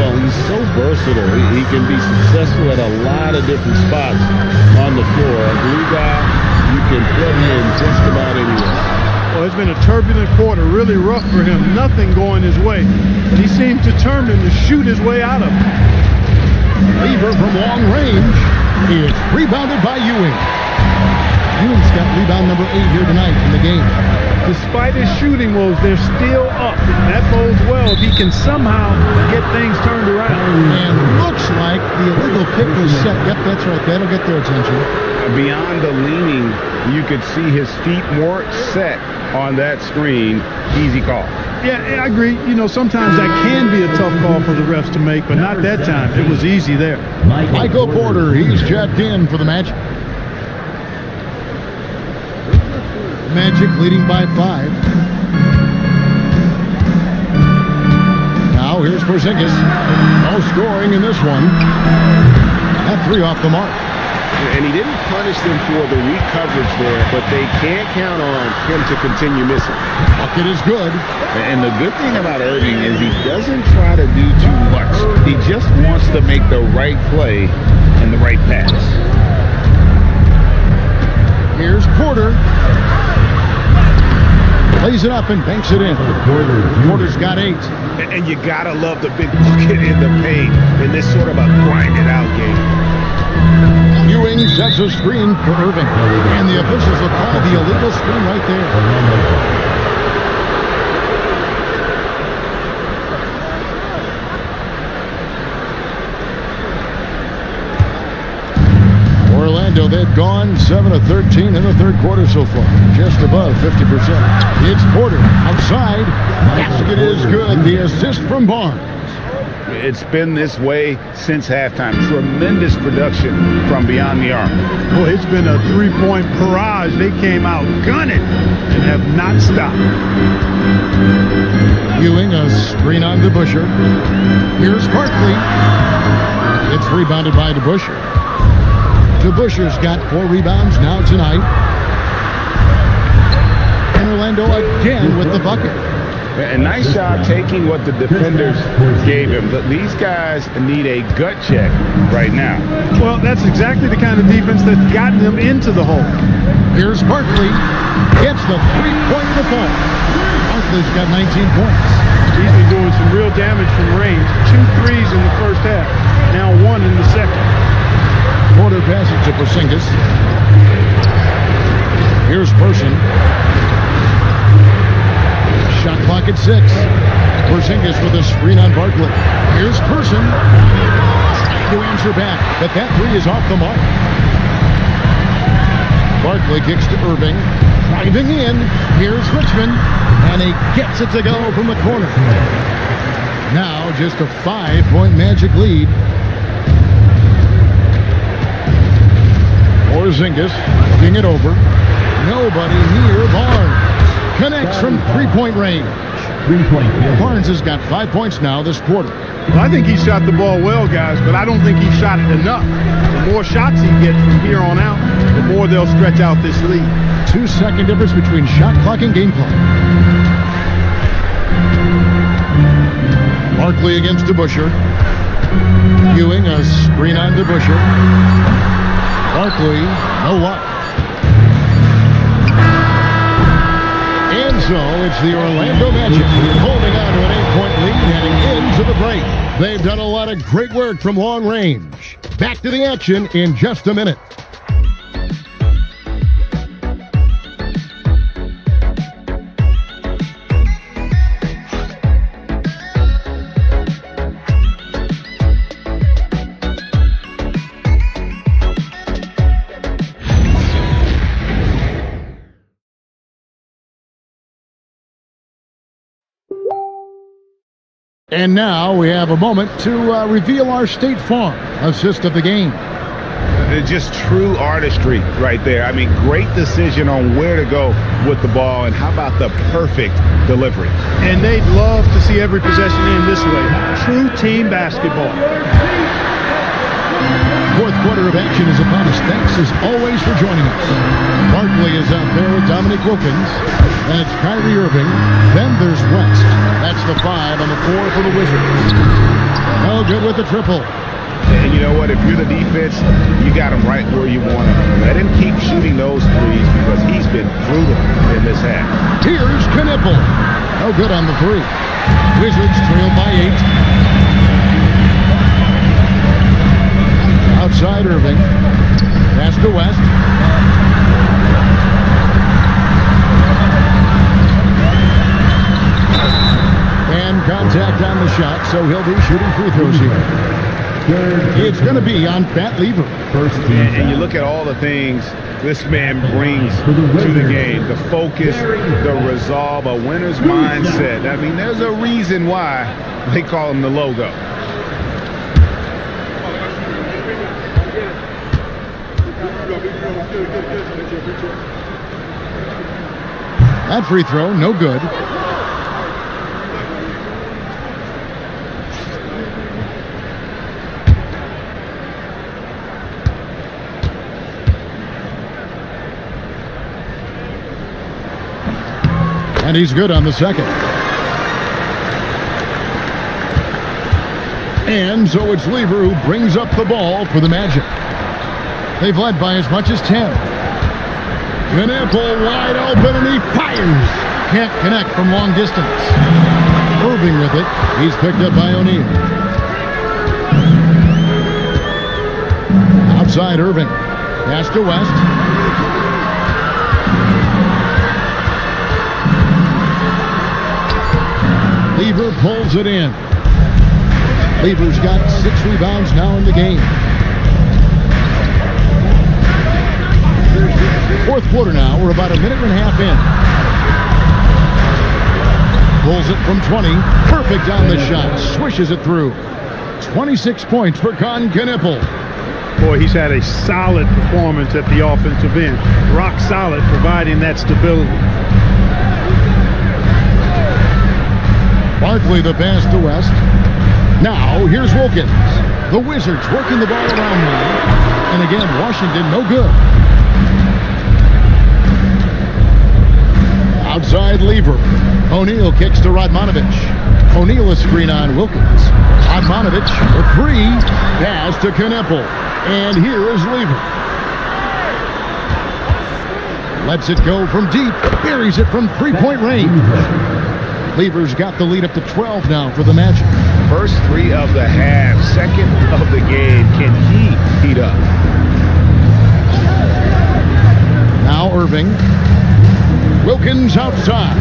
S11: Well, he's so versatile. He can be successful at a lot of different spots on the floor. A glue guy, you can put him in just about anywhere.
S2: Well, it's been a turbulent quarter, really rough for him. Nothing going his way. But he seems determined to shoot his way out of it.
S10: Lever from long range. It's rebounded by Ewing. Ewing's got rebound number 8 here tonight in the game.
S2: Despite his shooting woes, they're still up. That bodes well if he can somehow get things turned around.
S10: And looks like the illegal kick was set. Yep, that's right. That'll get their attention.
S11: Beyond the leaning, you could see his feet weren't set on that screen. Easy call.
S2: Yeah, I agree. You know, sometimes that can be a tough call for the refs to make, but not that time. It was easy there.
S10: Michael Porter, he's checked in for the Magic. Magic leading by 5. Now here's Porzingis. No scoring in this one. That 3 off the mark.
S11: And he didn't punish them for the weak coverage there, but they can't count on him to continue missing.
S10: Bucket is good.
S11: And the good thing about Irving is he doesn't try to do too much. He just wants to make the right play and the right pass.
S10: Here's Porter. Lays it up and banks it in. Porter's got 8.
S11: And you gotta love the big bucket in the paint in this sort of a grinded out game.
S10: Ewing sets a screen for Irving. And the officials will call the illegal screen right there. Orlando, they've gone 7 of 13 in the third quarter so far, just above 50%. It's Porter outside. Basket is good. The assist from Barnes.
S11: It's been this way since halftime. Tremendous production from beyond the arc.
S2: Well, it's been a three-point barrage. They came out gunning and have not stopped.
S10: Ewing, a screen on DeBusschere. Here's Barkley. It's rebounded by DeBusschere. DeBusschere's got 4 rebounds now tonight. And Orlando again with the bucket.
S11: A nice job taking what the defenders gave him. These guys need a gut check right now.
S2: Well, that's exactly the kind of defense that's gotten them into the hole.
S10: Here's Barkley. Gets the three-point default. Barkley's got 19 points.
S2: He's been doing some real damage from range. 2 threes in the first half. Now 1 in the second.
S10: Porter passes to Porzingis. Here's Person. Shot clock at 6. Porzingis with a screen on Barkley. Here's Person. Trying to answer back, but that 3 is off the mark. Barkley kicks to Irving. Driving in. Here's Richmond. And he gets it to go from the corner. Now just a 5-point Magic lead. Porzingis looking it over. Nobody near Barnes. Connects from three-point range. Barnes has got 5 points now this quarter.
S2: Well, I think he shot the ball well, guys, but I don't think he shot it enough. The more shots he gets from here on out, the more they'll stretch out this lead.
S10: 2-second difference between shot clock and game clock. Barkley against DeBusschere. Ewing, a screen on DeBusschere. Barkley, no luck. And so it's the Orlando Magic holding on to an 8-point lead heading into the break. They've done a lot of great work from long range. Back to the action in just a minute. And now we have a moment to reveal our State Farm assist of the game.
S11: Just true artistry right there. I mean, great decision on where to go with the ball, and how about the perfect delivery.
S2: And they'd love to see every possession in this way. True team basketball.
S10: Fourth quarter of action is upon us. Thanks as always for joining us. Barkley is out there with Dominic Wilkins. That's Kyrie Irving. Then there's West. That's the 5 on the 4 for the Wizards. No good with the triple.
S11: And you know what? If you're the defense, you got him right where you want him. Let him keep shooting those threes because he's been brutal in this half.
S10: Here's Knipple. No good on the 3. Wizards trail by 8. Outside Irving. Pass to West. And contact on the shot, so he'll be shooting free throws here. It's going to be on Pat Lever.
S11: And you look at all the things this man brings to the game. The focus, the resolve, a winner's mindset. I mean, there's a reason why they call him the logo.
S10: That free throw, no good. And he's good on the second. And so it's Lever who brings up the ball for the Magic. They've led by as much as 10. Knipple wide open, and he fires. Can't connect from long distance. Irving with it. He's picked up by O'Neal. Outside Irving. Pass to West. Lever pulls it in. Lever's got 6 rebounds now in the game. Fourth quarter now. We're about a minute and a half in. Pulls it from 20. Perfect on the shot. Swishes it through. 26 points for Con Knipple.
S2: Boy, he's had a solid performance at the offensive end. Rock solid, providing that stability.
S10: Barkley the pass to West. Now, here's Wilkins. The Wizards working the ball around now. And again, Washington no good. Outside Lever. O'Neal kicks to Radmanovich. O'Neal a screen on Wilkins. Radmanovich for 3. Pass to Knipple. And here is Lever. Lets it go from deep. Buries it from 3-point range. Lever's got the lead up to 12 now for the Magic.
S11: First 3 of the half, second of the game. Can he heat up?
S10: Now Irving. Wilkins outside.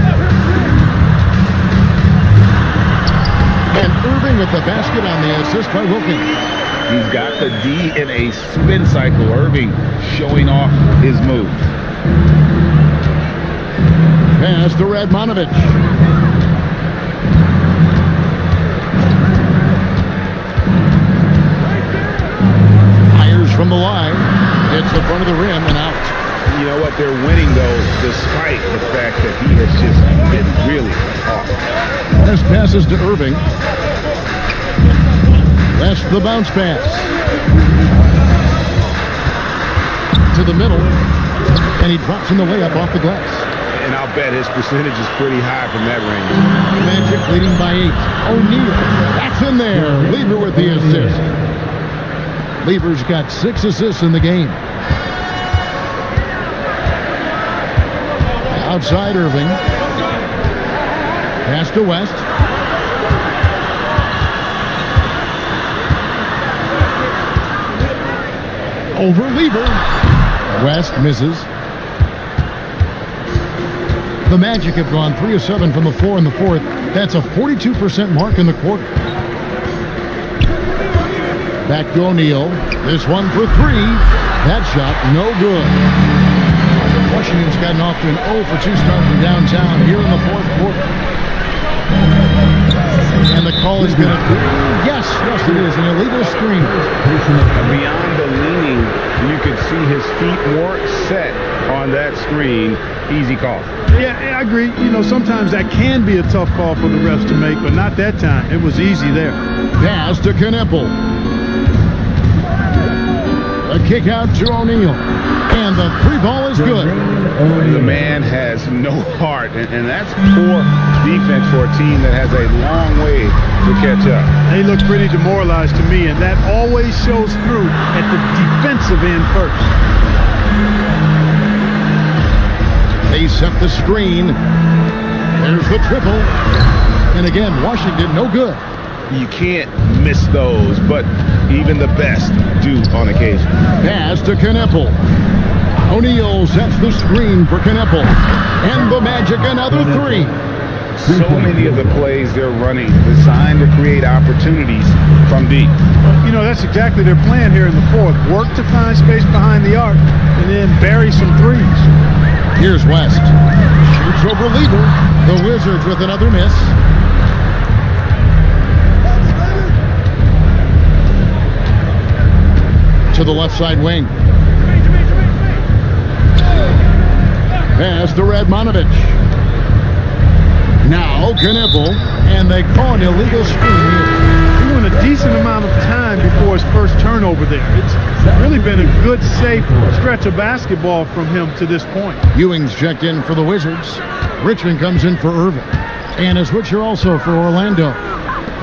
S10: And Irving with the basket on the assist by Wilkins.
S11: He's got the D in a spin cycle. Irving showing off his moves.
S10: Pass to Radmanovich. Fires from the line. Hits the front of the rim and out.
S11: You know what? They're winning, though, despite the fact that he has just been really off.
S10: This passes to Irving. That's the bounce pass. To the middle. And he drops in the layup off the glass.
S11: And I'll bet his percentage is pretty high from that range.
S10: Magic leading by 8. O'Neal. That's in there. Lever with the assist. Lever's got 6 assists in the game. Outside Irving. Pass to West. Over Lever. West misses. The Magic have gone 3 of 7 from the floor in the fourth. That's a 42% mark in the quarter. Back to O'Neal. This one for 3. That shot no good. Washington's gotten off to an 0 for 2 start from downtown here in the fourth quarter. And the call is going to be, yes, it is, an illegal screen.
S11: Beyond the leaning, you could see his feet more set on that screen. Easy call.
S2: Yeah, I agree. You know, sometimes that can be a tough call for the refs to make, but not that time. It was easy there.
S10: Pass to Knipple. A kick out to O'Neal. And the 3 ball is good.
S11: The man has no heart, and that's poor defense for a team that has a long way to catch up.
S2: They look pretty demoralized to me, and that always shows through at the defensive end first.
S10: They set the screen. There's the triple. And again, Washington no good.
S11: You can't miss those, but even the best do on occasion.
S10: Pass to Knipple. O'Neal sets the screen for Knipple. And the Magic another 3.
S11: So many of the plays they're running designed to create opportunities from deep.
S2: You know, that's exactly their plan here in the fourth. Work to find space behind the arc and then bury some threes.
S10: Here's West. Shoots over Lever. The Wizards with another miss. To the left side wing. Pass to Radmanovich. Now Knipple, and they call an illegal screen here.
S2: He went a decent amount of time before his first turnover there. It's really been a good, safe stretch of basketball from him to this point.
S10: Ewing's checked in for the Wizards. Richmond comes in for Irving. And a switcher also for Orlando.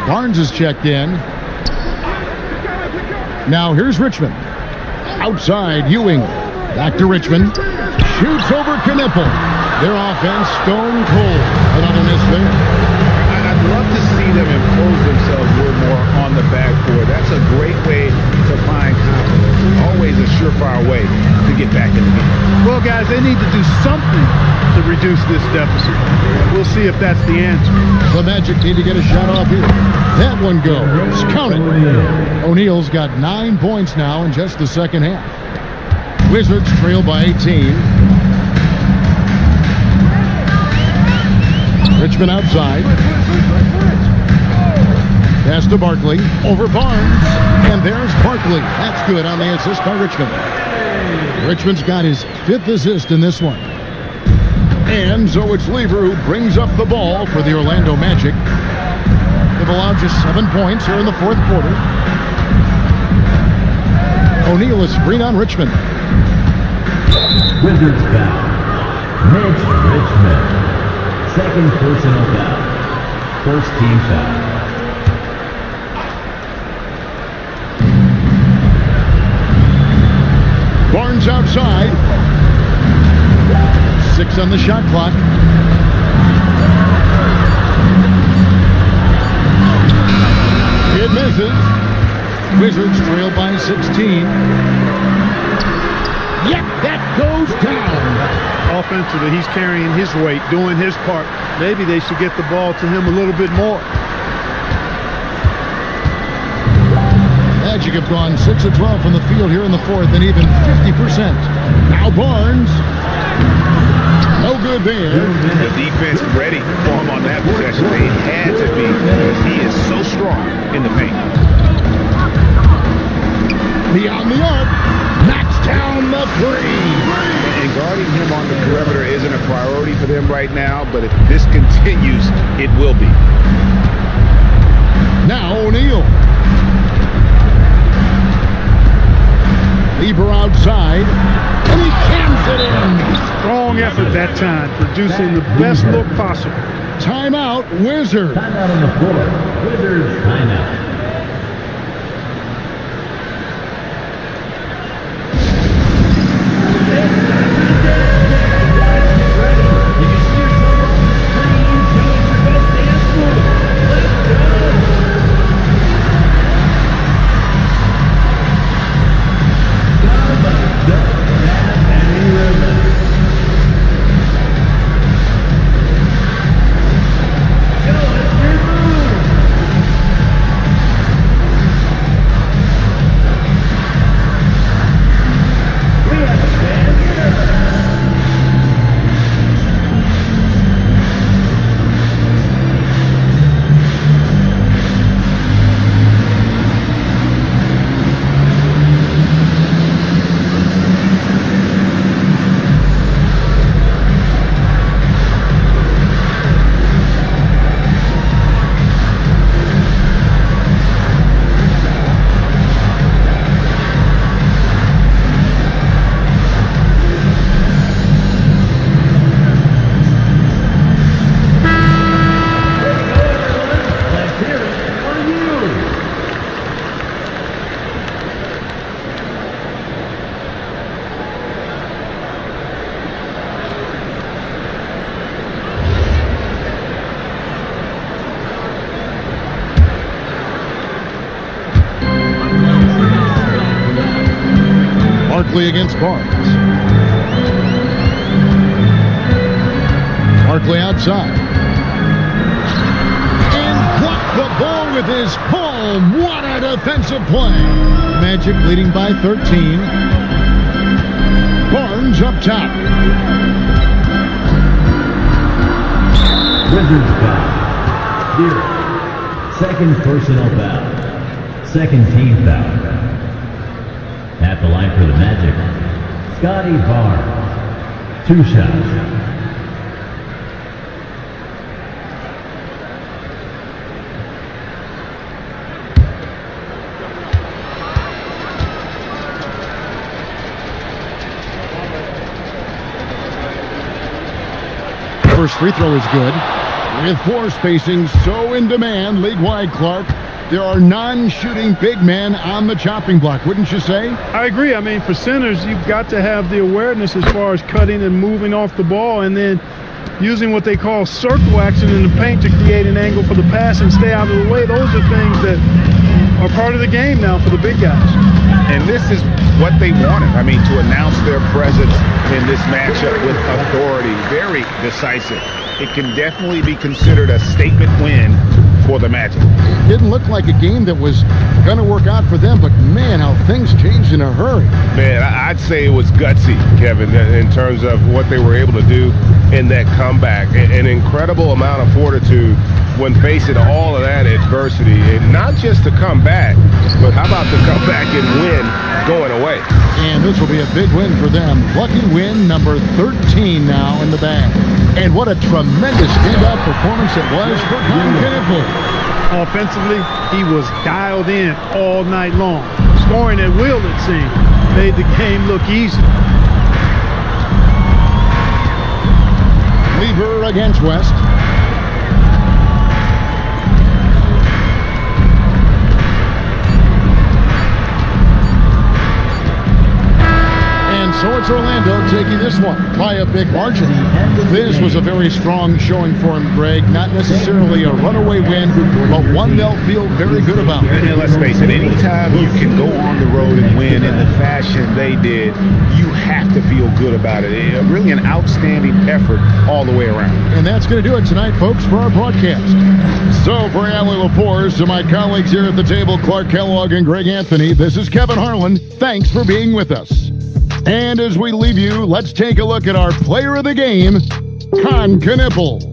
S10: Barnes is checked in. Now here's Richmond. Outside, Ewing. Back to Richmond. shoots over Knipple. Their offense stone cold. Another miss there.
S11: I'd love to see them impose themselves a little more on the backboard. That's a great way to find confidence. Always a surefire way to get back in the game.
S2: Well, guys, they need to do something to reduce this deficit. We'll see if that's the answer.
S10: The Magic need to get a shot off here. That one goes. Count it. O'Neal's got 9 points now in just the second half. Wizards trail by 18. Richmond outside. Pass to Barkley. Over Barnes. And there's Barkley. That's good on the assist by Richmond. Richmond's got his 5th assist in this one. And so it's Lever who brings up the ball for the Orlando Magic. They've allowed just 7 points here in the 4th quarter. O'Neal is screen on Richmond.
S12: Wizards foul. Mitch Richmond. Second personal foul. First team foul.
S10: Barnes outside. 6 on the shot clock. It misses. Wizards trail by 16. Yep, that goes down.
S2: Offensively, he's carrying his weight, doing his part. Maybe they should get the ball to him a little bit more.
S10: Magic have gone 6 of 12 from the field here in the 4th and even 50%. Now Barnes. No good there.
S11: The defense ready for him on that possession. They had to be because he is so strong in the paint.
S10: Beyond the arc. Knocks down the 3.
S11: And guarding him on the perimeter isn't a priority for them right now, but if this continues, it will be.
S10: Now O'Neal. Lever outside, and he cans it in.
S2: Strong effort that time, producing the best look possible.
S10: Timeout, Wizards.
S12: Timeout on the floor. Wizards timeout.
S10: Barkley against Barnes. Barkley outside. And blocked the ball with his palm. What a defensive play. Magic leading by 13. Barnes up top.
S12: Wizards foul. 0. Second personal foul. Second team foul. At the line for the Magic, Scotty Barnes. 2 shots.
S10: First free throw is good. With 4 spacing so in demand, league-wide Clark there are non-shooting big men on the chopping block, wouldn't you say?
S2: I agree. I mean, for centers, you've got to have the awareness as far as cutting and moving off the ball, and then using what they call circle action in the paint to create an angle for the pass and stay out of the way. Those are things that are part of the game now for the big guys.
S11: And this is what they wanted. I mean, to announce their presence in this matchup with authority, very decisive. It can definitely be considered a statement win for the Magic.
S10: It didn't look like a game that was going to work out for them, but man, how things changed in a hurry.
S1: Man, I'd say it was gutsy, Kevin, in terms of what they were able to do in that comeback. An incredible amount of fortitude when facing all of that adversity. And not just to come back, but how about to come back and win going away?
S10: And this will be a big win for them. Lucky win number 13 now in the bag. And what a tremendous standout performance it was for Knippel.
S2: Offensively, he was dialed in all night long. Scoring at will, it seemed, made the game look easy.
S10: Lever against West. So it's Orlando taking this one by a big margin. This was a very strong showing for him, Greg. Not necessarily a runaway win, but one they'll feel very good about.
S11: And let's face it, anytime you can go on the road and win in the fashion they did, you have to feel good about it. Really an outstanding effort all the way around.
S10: And that's going to do it tonight, folks, for our broadcast. So for Allie LaForce and my colleagues here at the table, Clark Kellogg and Greg Anthony, this is Kevin Harlan. Thanks for being with us. And as we leave you, let's take a look at our player of the game, Knippel.